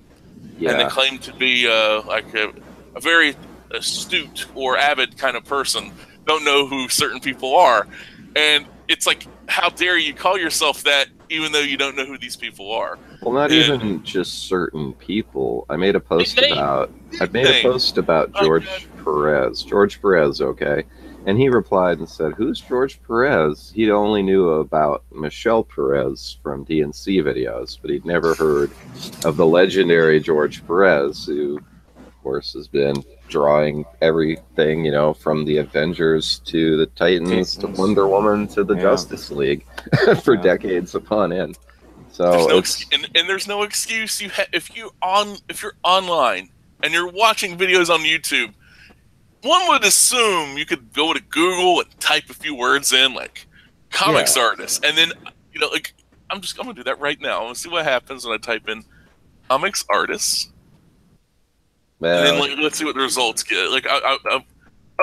and they claim to be like a very astute or avid kind of person, don't know who certain people are. And it's like, how dare you call yourself that even though you don't know who these people are? Well, not even just certain people. I made a post about George Perez. George Perez, okay. And he replied and said, "Who's George Perez?" He only knew about Michelle Perez from DNC videos, but he'd never heard of the legendary George Perez, who, of course, has been drawing everything, from the Avengers to the Titans to Wonder Woman to the Justice League for decades upon end. So there's no excuse if you're online and you're watching videos on YouTube. One would assume you could go to Google and type a few words in, like comics artist, and then I'm gonna do that right now. I'm gonna see what happens when I type in comics artists. And then let's see what the results get.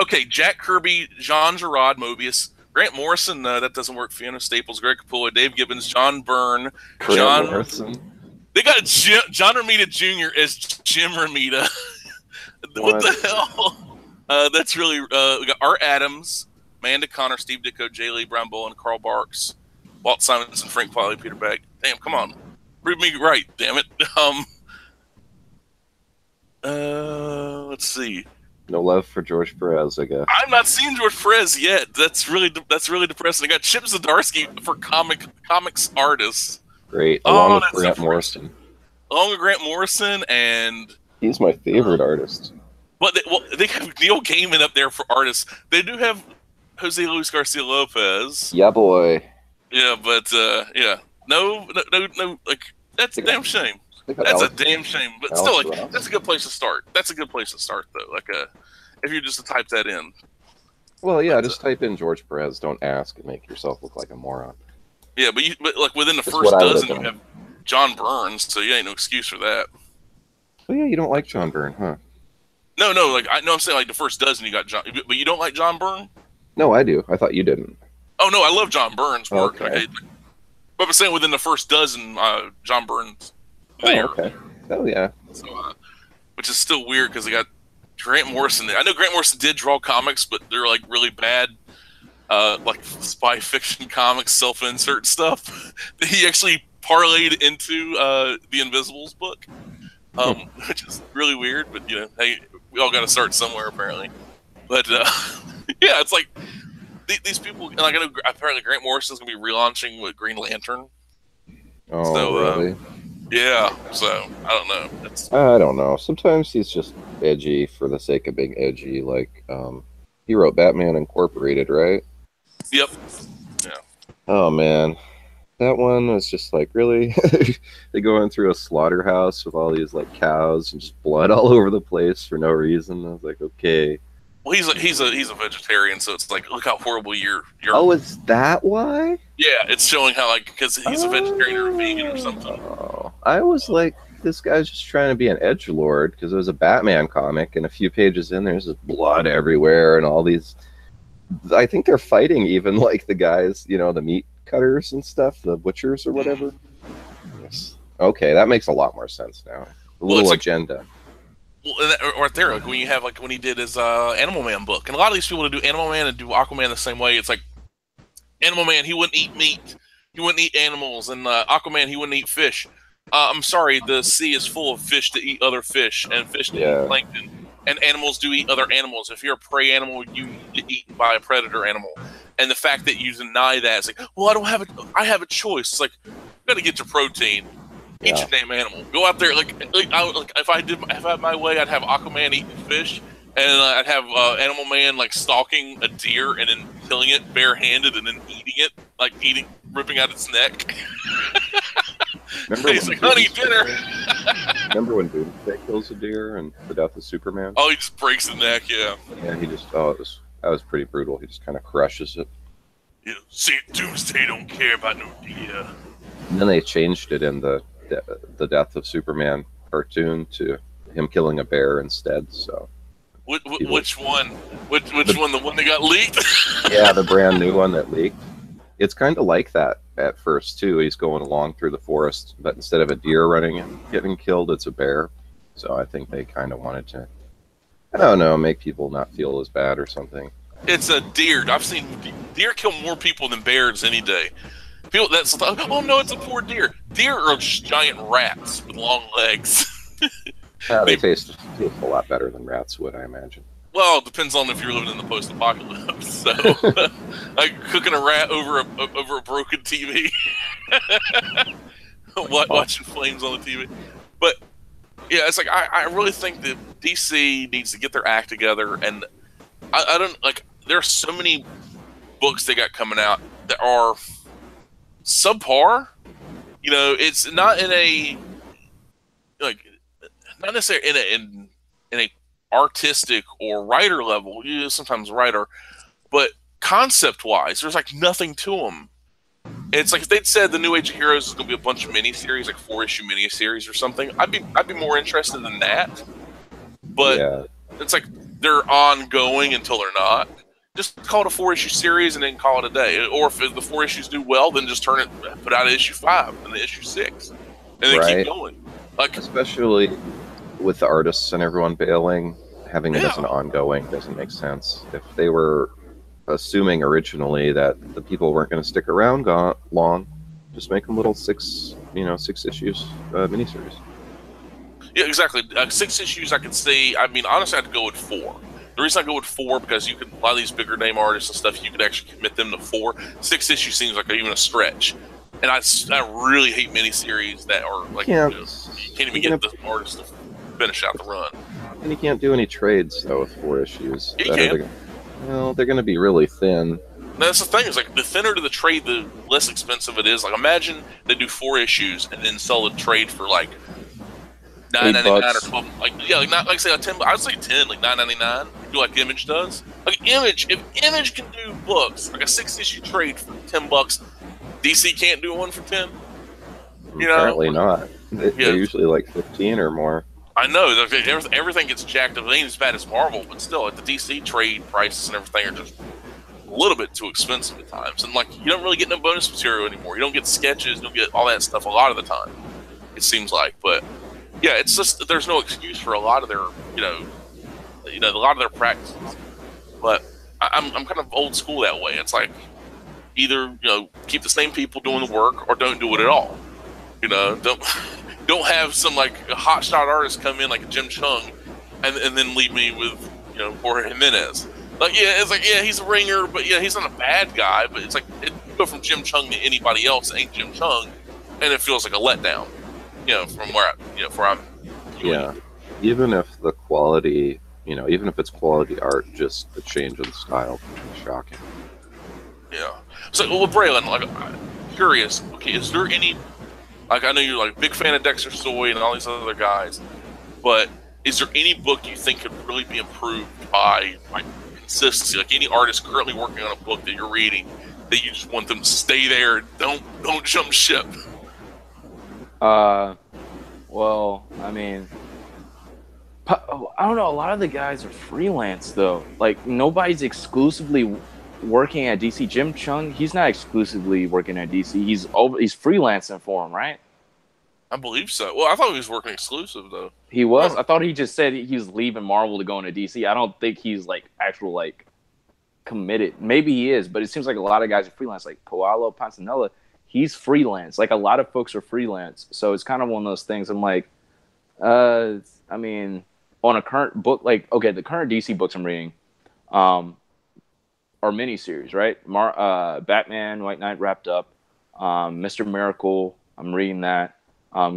Okay, Jack Kirby, Jean Giraud, Mobius, Grant Morrison. That doesn't work. Fiona Staples, Greg Capullo, Dave Gibbons, John Byrne, Morrison. They got John Romita Jr. as Jim Romita. What the hell? That's really we got Art Adams, Amanda Connor, Steve Ditko, J. Lee, Brown Bowen, Carl Barks, Walt Simonson, Frank Foley, Peter Beck. Damn, come on, read me right, damn it. Let's see. No love for George Perez, I guess. I'm not seeing George Perez yet. That's really depressing. I got Chip Zdarsky for comics artists. Great, along with Grant Morrison. Along with Grant Morrison, and he's my favorite artist. But they have Neil Gaiman up there for artists. They do have Jose Luis Garcia Lopez. Yeah, boy. Yeah, but no, like that's a damn shame. That's a damn shame. But still, like that's a good place to start. That's a good place to start, though. Like if you just type that in. Well, yeah, just type in George Perez. Don't ask and make yourself look like a moron. Yeah, but like within the first dozen, you have John Burns, so you ain't no excuse for that. Well, yeah, you don't like John Byrne, huh? No, like I'm saying like the first dozen you got John, but you don't like John Byrne? No, I do. I thought you didn't. Oh no, I love John Byrne's work. Okay. But I'm saying within the first dozen, John Byrne's there. Oh, okay. Oh yeah. So, which is still weird because they got Grant Morrison there. I know Grant Morrison did draw comics, but they're like really bad, like spy fiction comics, self-insert stuff that he actually parlayed into the Invisibles book. Which is really weird, but hey, we all got to start somewhere apparently. But yeah, it's like these people, and like I know apparently Grant Morrison's gonna be relaunching with Green Lantern. Oh, so, really? Yeah. So I don't know. I don't know. Sometimes he's just edgy for the sake of being edgy. Like he wrote Batman Incorporated, right? Yep. Yeah. Oh man. That one was just like, really? They go in through a slaughterhouse with all these like cows and just blood all over the place for no reason. I was like, okay. Well, he's a vegetarian, so it's like, look how horrible you're. Oh, is that why? Yeah, it's showing how like because he's a vegetarian or a vegan or something. Oh, I was like, this guy's just trying to be an edgelord because it was a Batman comic, and a few pages in there's just blood everywhere and all these. I think they're fighting even like the guys, the meat cutters and stuff, the butchers or whatever. Yes. Okay, that makes a lot more sense now. A little agenda. Well, right there, like when you have like when he did his Animal Man book, and a lot of these people that do Animal Man and do Aquaman the same way. It's like Animal Man, he wouldn't eat meat, he wouldn't eat animals, and Aquaman, he wouldn't eat fish. I'm sorry, the sea is full of fish to eat other fish, and fish to eat plankton, and animals do eat other animals. If you're a prey animal, you get eaten by a predator animal. And the fact that you deny that, it's like, well, I have a choice. It's like, you got to get your protein. Eat your damn animal. Go out there. If I had my way, I'd have Aquaman eating fish, and I'd have Animal Man like stalking a deer and then killing it barehanded and then eating it, like ripping out its neck. He's like, honey, dinner. Remember when Doomsday kills a deer and the death of Superman? Oh, he just breaks the neck, yeah. Yeah, that was pretty brutal. He just kind of crushes it. Yeah, see, Doomsday don't care about no deer. And then they changed it in the death of Superman cartoon to him killing a bear instead. So, which one? Which one? The one that got leaked? Yeah, the brand new one that leaked. It's kind of like that at first too. He's going along through the forest, but instead of a deer running and getting killed, it's a bear. So I think they kind of wanted to, I don't know, make people not feel as bad or something. It's a deer. I've seen deer kill more people than bears any day. People, oh no, it's a poor deer. Deer are giant rats with long legs. They taste a lot better than rats would, I imagine. Well, it depends on if you're living in the post-apocalypse. So, like cooking a rat over a broken TV, watching flames on the TV. But yeah, it's like I really think that DC needs to get their act together, and I don't like. There are so many books they got coming out that are subpar. You know, it's not in a not necessarily in a artistic or writer level, sometimes writer, but concept wise, there's like nothing to them. It's like if they'd said the New Age of Heroes is going to be a bunch of miniseries, like 4-issue miniseries or something, I'd be more interested in that. But it's like they're ongoing until they're not. Just call it a 4-issue series and then call it a day. Or if the 4 issues do well, then just put out issue 5 and then issue 6, and then keep going. Like, especially with the artists and everyone bailing, having it as an ongoing doesn't make sense. If they were assuming originally that the people weren't going to stick around long, just make them little 6 issues miniseries. Yeah, exactly. 6 issues I could see. I mean, honestly, I'd go with 4. The reason I go with 4 because you could, a lot of these bigger name artists and stuff, you could actually commit them to 4. 6 issues seems like even a stretch. And I really hate miniseries that are like, you can't even get the artist to finish out the run. And you can't do any trades though with 4 issues. Yeah, you can. Well, they're going to be really thin. That's the thing. Is like the thinner to the trade, the less expensive it is. Like imagine they do 4 issues and then sell a trade for like $9.99 or 12. Like say a 10. I'd say 10, like $9.99. Do like Image does. Like Image, if Image can do books like a 6-issue trade for $10, DC can't do one for 10. Apparently not. They're usually like 15 or more. I know everything gets jacked up. It ain't as bad as Marvel, but still, like the DC trade prices and everything are just a little bit too expensive at times. And like you don't really get no bonus material anymore. You don't get sketches. You don't get all that stuff a lot of the time. It seems like, but yeah, it's just there's no excuse for a lot of their a lot of their practices. But I'm kind of old school that way. It's like either keep the same people doing the work or don't do it at all. Don't have some like a hotshot artist come in like a Jim Chung and then leave me with Jorge Jimenez. Like it's like he's a ringer, but he's not a bad guy. But it's like it go from Jim Chung to anybody else that ain't Jim Chung, and it feels like a letdown. From where I'm. Even if the quality, even if it's quality art, just the change in style can be shocking. Yeah. So, with Braylon, like, I'm curious. Okay, is there any? Like, I know you're like a big fan of Dexter Soy and all these other guys, but is there any book you think could really be improved by consistency? Like any artist currently working on a book that you're reading, that you just want them to stay there, don't jump ship. Well, I mean, I don't know. A lot of the guys are freelance though. Like nobody's exclusively working at DC. Jim Chung, he's not exclusively working at DC. He's freelancing for him, right? I believe so. Well, I thought he was working exclusive though. He was. I thought he just said he was leaving Marvel to go into DC. I don't think he's like committed. Maybe he is, but it seems like a lot of guys are freelance. Like Paolo Pantanella, he's freelance. Like a lot of folks are freelance. So it's kind of one of those things. I'm like, I mean, on a current book, like okay, the current DC books I'm reading, are or miniseries, right? Batman, White Knight wrapped up. Mr. Miracle, I'm reading that.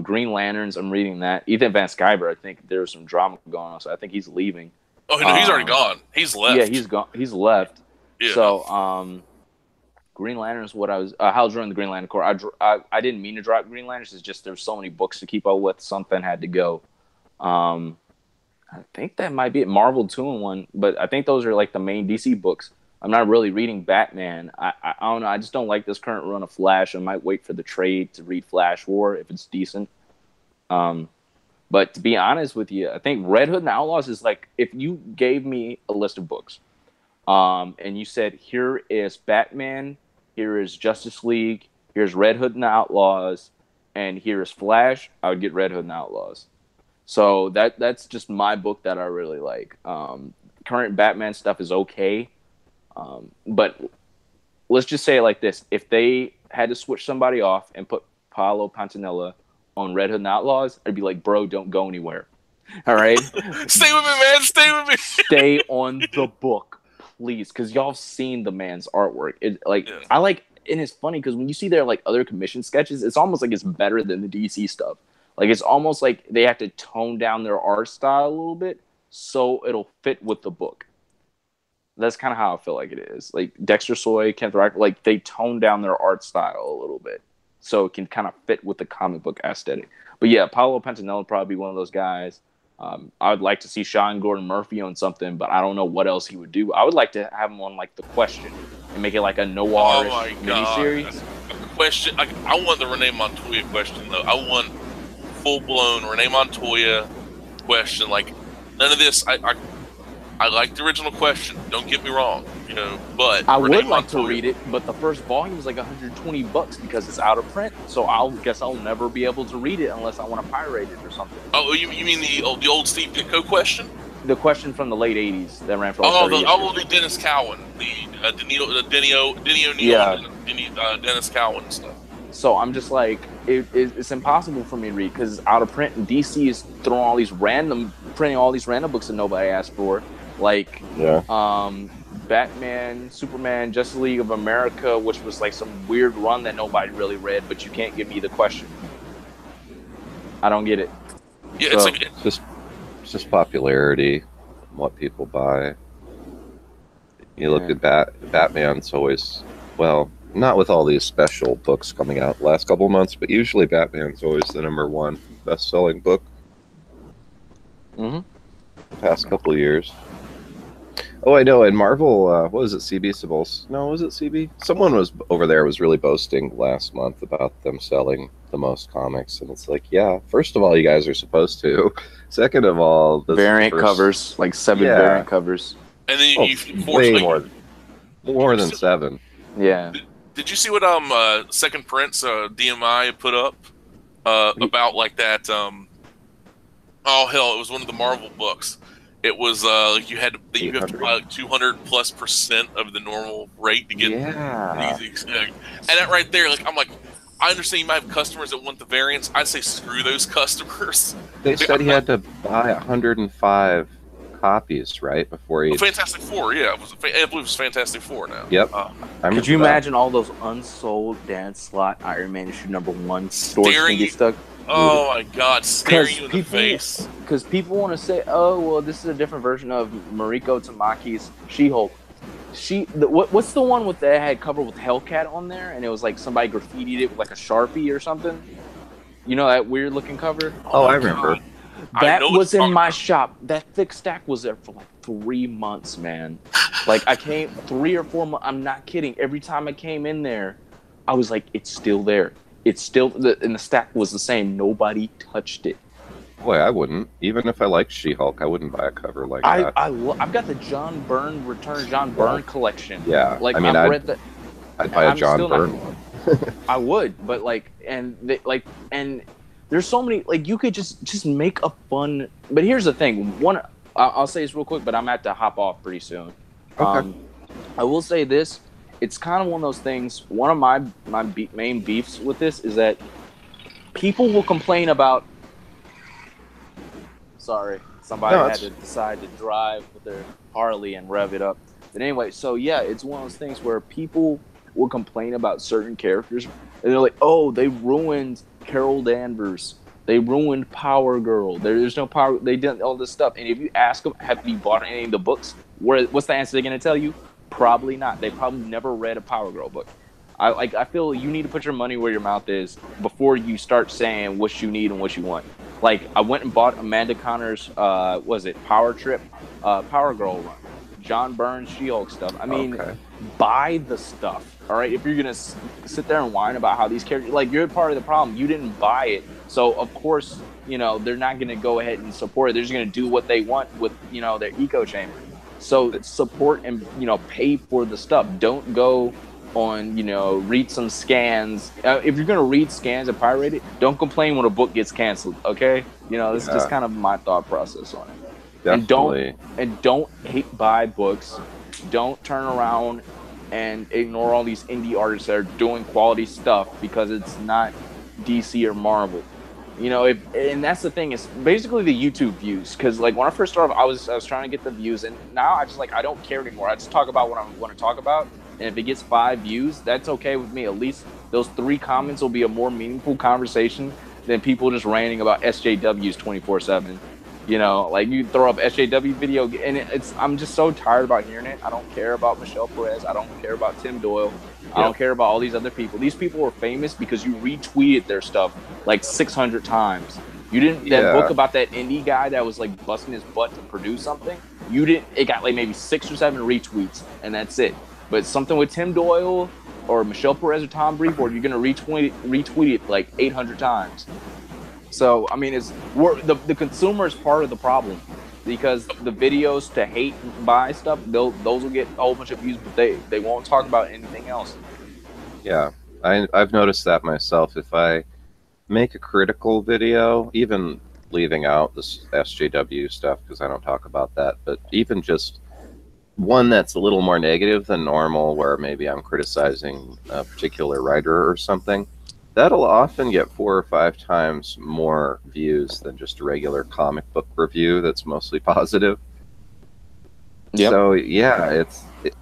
Green Lanterns, I'm reading that. Ethan Van Sciver, I think there's some drama going on, so I think he's leaving. Oh no, he's already gone. He's left. Yeah, he's gone. He's left. Yeah. So, Green Lanterns, what I was, Hal Jordan, the Green Lantern Corps. I didn't mean to drop Green Lanterns. It's just there's so many books to keep up with. Something had to go. I think that might be it. Marvel 2-in-1, but I think those are like the main DC books. I'm not really reading Batman. I don't know. I just don't like this current run of Flash. I might wait for the trade to read Flash War if it's decent. But to be honest with you, I think Red Hood and Outlaws is like, if you gave me a list of books, and you said, here is Batman, here is Justice League, here's Red Hood and Outlaws, and here is Flash, I would get Red Hood and Outlaws. So that's just my book that I really like. Current Batman stuff is okay. But let's just say it like this. If they had to switch somebody off and put Paolo Pantanella on Red Hood and Outlaws, I'd be like, bro, don't go anywhere. All right? Stay with me, man. Stay with me. Stay on the book, please. Because y'all seen the man's artwork. I like, and it's funny because when you see their like other commission sketches, it's almost like it's better than the DC stuff. Like it's almost like they have to tone down their art style a little bit so it'll fit with the book. That's kind of how I feel like it is. Like Dexter Soy, Kent Rock, like they tone down their art style a little bit so it can kind of fit with the comic book aesthetic. But yeah, Paolo Pantanella would probably be one of those guys. I would like to see Sean Gordon Murphy on something, but I don't know what else he would do. I would like to have him on like The Question and make it like a noir-ish miniseries. Question. I want the Renee Montoya question though. I want full-blown Renee Montoya question. Like none of this. I like the original Question. Don't get me wrong, but I would like to read it, but the first volume is like $120 because it's out of print. So I'll never be able to read it unless I want to pirate it or something. Oh, you mean the old Steve Ditko Question? The Question from the late '80s that ran for like 30 years. The Dennis Cowan, the Denny O'Neil, yeah. Dennis Cowan stuff. So I'm just like, it's impossible for me to read because out of print, and DC is printing all these random books that nobody asked for. Like, Batman, Superman, Justice League of America, which was like some weird run that nobody really read, but you can't give me the Question. I don't get it. Yeah, so, it's just popularity, what people buy. You look at Batman's always, well, not with all these special books coming out the last couple of months, but usually Batman's always the #1 best-selling book. Mm-hmm. The past couple of years. Oh, I know. And Marvel, what was it? CB Sabols? No, was it CB? Someone was over there was really boasting last month about them selling the most comics, and it's like, yeah. First of all, you guys are supposed to. Second of all, variant covers, like 7 variant covers, and then way more than 7. Yeah. Did you see what Second Prince DMI put up about like that? Oh hell, it was one of the Marvel books. It was like you have to buy like 200+% of the normal rate to get easy. And that right there, like I'm like, I understand you might have customers that want the variants. I'd say screw those customers. They said he had to buy 105 copies, right, before he. Fantastic Four, yeah, I believe it was Fantastic Four now. Yep. Could you imagine all those unsold Dan Slott Iron Man issue #1 stores can get stuck? Oh my God, staring you in the face. Because people want to say, oh, well, this is a different version of Mariko Tamaki's She-Hulk. What's the one with that had cover with Hellcat on there, and it was like somebody graffitied it with like a Sharpie or something? You know that weird looking cover? Oh, I remember. That was in my shop. That thick stack was there for like 3 months, man. Like I came 3 or 4 months. I'm not kidding. Every time I came in there, I was like, it's still there. It's still, and the stack was the same. Nobody touched it. Boy, I wouldn't. Even if I liked She-Hulk, I wouldn't buy a cover like that. I've got the John Byrne collection. Yeah, like I mean, I've read that. I'd buy a John Byrne one. I would, but like, and there's so many. Like, you could just make a fun. But here's the thing. I'll say this real quick, but I'm gonna have to hop off pretty soon. Okay. I will say this. It's kind of one of those things. One of my main beefs with this is that people will complain about. Sorry, somebody had to decide to drive with their Harley and rev it up. But anyway, so yeah, it's one of those things where people will complain about certain characters, and they're like, "Oh, they ruined Carol Danvers. They ruined Power Girl. There's no power. They did all this stuff." And if you ask them, "Have you bought any of the books?" What's the answer they're gonna tell you? Probably not. They probably never read a Power Girl book. I feel you need to put your money where your mouth is before you start saying what you need and what you want. Like, I went and bought Amanda Connor's was it Power Trip, Power Girl run, John Byrne's She-Hulk stuff. I mean, buy the stuff. All right, if you're gonna sit there and whine about how these characters, like, you're part of the problem. You didn't buy it, so of course, you know, they're not gonna go ahead and support it. They're just gonna do what they want with, you know, their echo chamber. So support and, you know, pay for the stuff. Don't go on, you know, read some scans. If you're gonna read scans and pirate it, don't complain when a book gets canceled. Okay, you know, this is just kind of my thought process on it. Definitely. And don't hate buy books. Don't turn around and ignore all these indie artists that are doing quality stuff because it's not DC or Marvel. You know, and that's the thing, is basically the YouTube views. Because, like, when I first started, I was trying to get the views, and now I just, like, I don't care anymore. I just talk about what I want to talk about, and if it gets 5 views, that's okay with me. At least those 3 comments will be a more meaningful conversation than people just ranting about SJWs 24/7. You know, like, you throw up SJW video, and I'm just so tired about hearing it. I don't care about Michelle Perez. I don't care about Tim Doyle. I don't care about all these other people. These people were famous because you retweeted their stuff like 600 times. You didn't, that book about that indie guy that was like busting his butt to produce something, you didn't, it got like maybe 6 or 7 retweets, and that's it. But something with Tim Doyle or Michelle Perez or Tom Brevoort, you're going to retweet it like 800 times. So, I mean, the consumer is part of the problem, because the videos to hate and buy stuff, those will get a whole bunch of views, but they won't talk about anything else. Yeah, I've noticed that myself. If I make a critical video, even leaving out this SJW stuff because I don't talk about that, but even just one that's a little more negative than normal, where maybe I'm criticizing a particular writer or something, that'll often get 4 or 5 times more views than just a regular comic book review that's mostly positive. Yep. So yeah,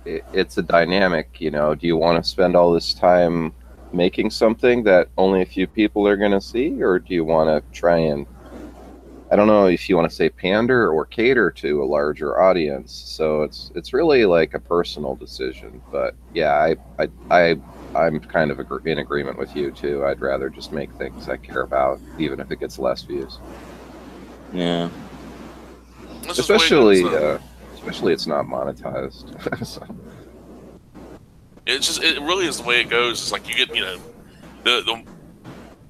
it's a dynamic, you know. Do you want to spend all this time making something that only a few people are going to see, or do you want to try and, I don't know if you want to say pander or cater to a larger audience? So it's really like a personal decision. But yeah, I'm kind of in agreement with you too. I'd rather just make things I care about, even if it gets less views. Yeah. Especially it's not monetized. So. It really is the way it goes. It's like, you get, you know,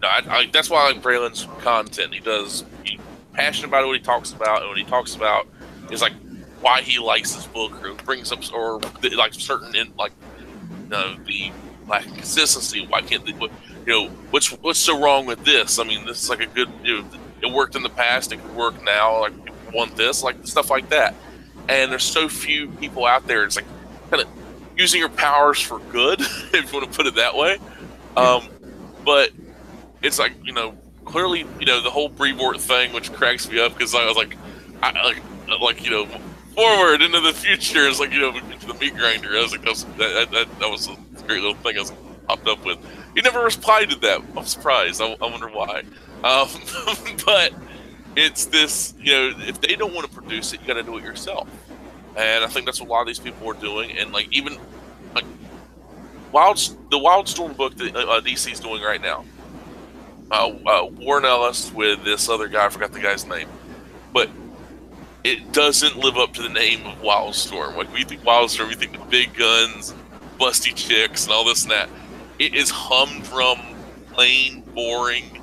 that's why I like Braylon's content. He's passionate about what he talks about, and what he talks about is like why he likes this book, or brings up, or like certain the lack of consistency. Why can't they, you know, what's so wrong with this? I mean, this is like a good, you know, it worked in the past, it could work now. Like, people want this, like stuff like that. And there's so few people out there. It's like kind of using your powers for good, if you want to put it that way. But it's like, you know, clearly, you know, the whole Brevoort thing, which cracks me up, because I was like, you know, forward into the future is like, you know, into the meat grinder. I was like, that was a great little thing I was popped up with. You never replied to that. I'm surprised. I wonder why. But it's this, you know, if they don't want to produce it, you got to do it yourself. And I think that's what a lot of these people are doing. And like, even like the Wildstorm book that DC's doing right now, Warren Ellis with this other guy, I forgot the guy's name, but it doesn't live up to the name of Wildstorm. Like, we think Wildstorm, we think the big guns, busty chicks, and all this and that. It is humdrum, plain, boring.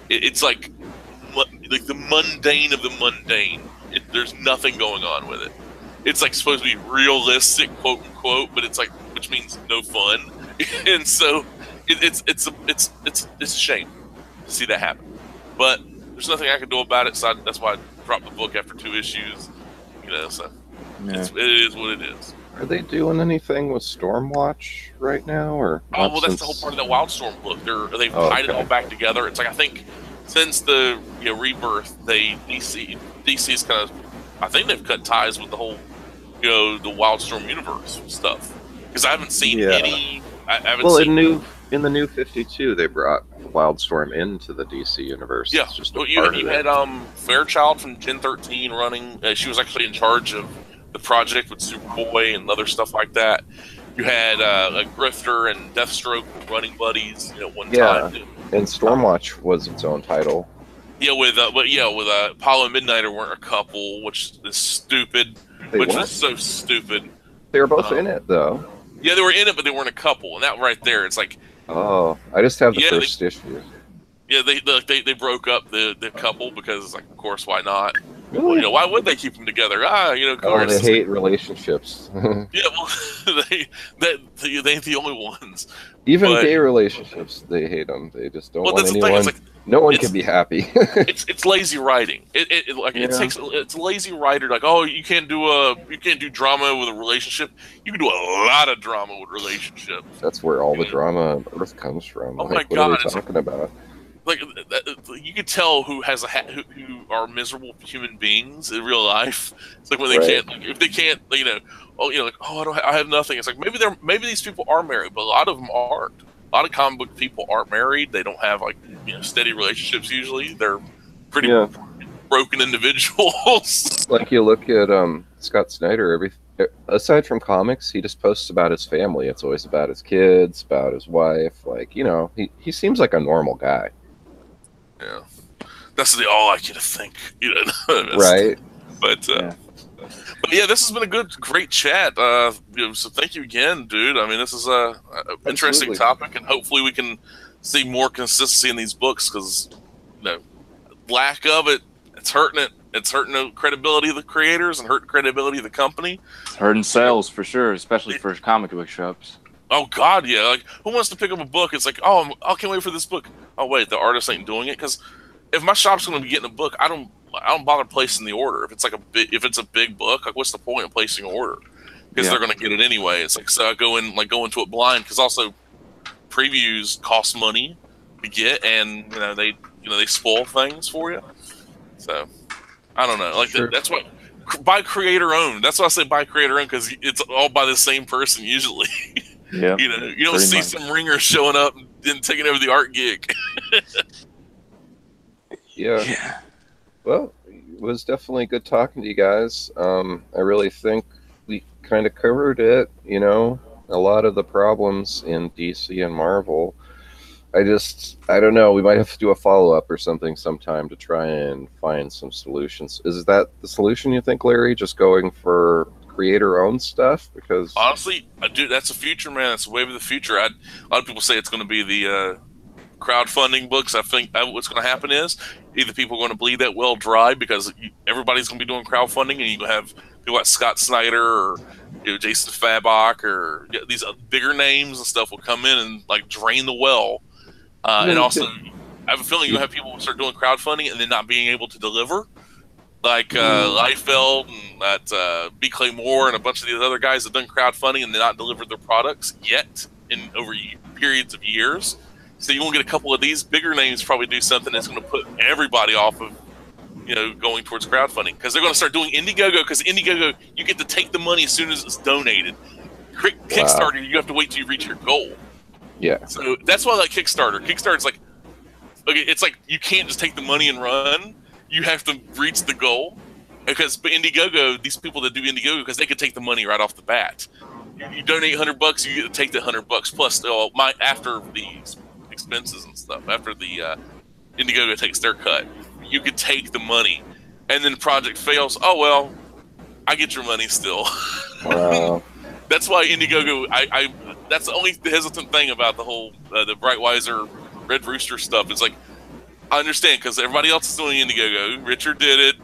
It's like the mundane of the mundane. There's nothing going on with it. It's like supposed to be realistic, quote unquote, but it's like, which means no fun. And so it's a shame to see that happen. But there's nothing I can do about it. So that's why I dropped the book after 2 issues. You know, so it is what it is. Are they doing anything with Stormwatch right now, or? Oh, well, that's the whole part of that Wildstorm book. They've tied it all back together. It's like, I think since the rebirth, DC's kind of, I think they've cut ties with the whole the Wildstorm universe stuff, because I haven't seen any. I haven't well, seen. in the new 52, they brought Wildstorm into the DC universe. Yeah, it's just well, you had Fairchild from Gen 13 running. She was actually in charge of the project with Superboy and other stuff like that. You had Grifter and Deathstroke running buddies. One time. And Stormwatch was its own title. Yeah, with Apollo and Midnighter weren't a couple, which is stupid. Was so stupid. They were both in it, though. Yeah, they were in it, but they weren't a couple. And that right there, it's like... Oh, I just have the first issue. Yeah, they broke up the couple because, like, of course, why not? Really? Well, why would they keep them together? Of course. They hate relationships. Yeah, well, they ain't the only ones. Even gay relationships, they hate them. They just don't want anyone. No one can be happy. it's lazy writing. It's lazy writer. Like, oh, you can't do drama with a relationship. You can do a lot of drama with relationships. That's where all the drama on Earth comes from. Oh my God! What are we talking about? Like, you can tell who who are miserable human beings in real life. It's like when they can't, if they can't, I have nothing. It's like maybe these people are married, but a lot of them aren't. A lot of comic book people aren't married. They don't have steady relationships. Usually, they're pretty broken individuals. Like you look at Scott Snyder. Aside from comics, he just posts about his family. It's always about his kids, about his wife. Like he seems like a normal guy. Yeah, that's all I can think. Right. But yeah, this has been a great chat. So thank you again, dude. I mean, this is a interesting topic, and hopefully we can see more consistency in these books, because lack of it's hurting it. It's hurting the credibility of the creators and hurting credibility of the company. It's hurting sales for sure, especially for comic book shops. Oh God, yeah. Like, who wants to pick up a book? It's like, oh, I can't wait for this book. Oh wait, the artist ain't doing it. Because if my shop's going to be getting a book, I don't bother placing the order. If it's a big book, like, what's the point of placing an order? Because they're going to get it anyway. It's like, so I go into it blind, because also previews cost money to get, and they spoil things for you. So I don't know. Like, that's what. Buy creator owned. That's why I say buy creator owned, because it's all by the same person usually. Yeah. You don't see some ringer showing up and taking over the art gig. Yeah. Well, it was definitely good talking to you guys. I really think we kind of covered it. A lot of the problems in DC and Marvel. I don't know. We might have to do a follow-up or something sometime to try and find some solutions. Is that the solution, you think, Larry? Just going for creator-owned stuff? Because honestly, dude, that's the future, man. That's the wave of the future. A lot of people say it's going to be the crowdfunding books. I think what's going to happen is either people are going to bleed that well dry, because everybody's going to be doing crowdfunding, and you're going to have people like Scott Snyder or Jason Fabok or these bigger names and stuff will come in and like drain the well. And also, I have a feeling you'll have people start doing crowdfunding and then not being able to deliver, like Liefeld and that B. Clay Moore and a bunch of these other guys that done crowdfunding and they not delivered their products yet in over periods of years. So you won't get a couple of these bigger names probably do something that's going to put everybody off of going towards crowdfunding, because they're going to start doing Indiegogo, because Indiegogo, you get to take the money as soon as it's donated. Kickstarter, you have to wait till you reach your goal. Yeah. So that's why I like Kickstarter. Kickstarter's like, okay, it's like you can't just take the money and run. You have to reach the goal. Because Indiegogo, these people that do Indiegogo, because they can take the money right off the bat. You donate $100, you get to take the $100 plus after the expenses and stuff. After the Indiegogo takes their cut, you could take the money, and then the project fails. Oh well, I get your money still. Wow. That's why Indiegogo. That's the only hesitant thing about the whole the Brightweiser Red Rooster stuff. It's like, I understand, because everybody else is doing Indiegogo. Richard did it.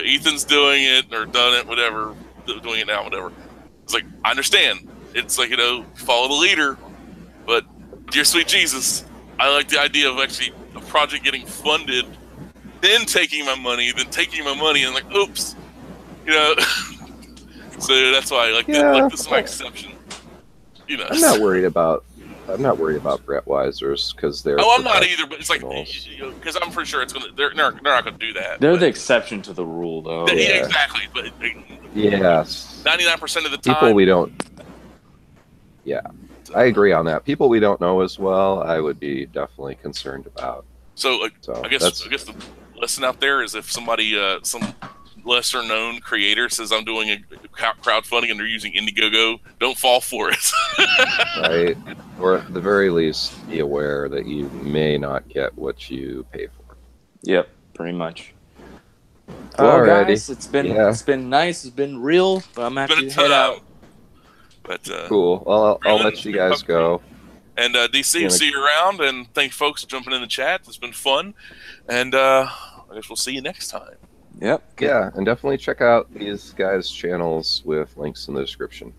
Ethan's doing it or done it, whatever, doing it now, whatever. It's like, I understand. It's like, follow the leader. But dear sweet Jesus, I like the idea of actually a project getting funded, then taking my money, and like, oops, Yeah. So that's why I like this is my exception. I'm not worried about I'm not worried about Brett Weisers because they're. Oh, I'm not either. But it's like professionals. because I'm pretty sure it's gonna. They're not gonna do that. They're but, the exception to the rule, though. Yeah, exactly. But Yes. 99% of the time, People we don't. Yeah, I agree on that. People we don't know as well, I would be definitely concerned about. So, So I guess the lesson out there is if somebody, some lesser known creator says I'm doing a crowdfunding and they're using Indiegogo, don't fall for it. Right, or at the very least, be aware that you may not get what you pay for. Yep, pretty much. Well, Alrighty. guys, it's been nice. It's been real, but I'm gonna have to head out. But Cool. Well, I'll let you guys go. And DC, see you around, and thank you folks for jumping in the chat. It's been fun, and I guess we'll see you next time. Yep. Yeah, and definitely check out these guys' channels with links in the description.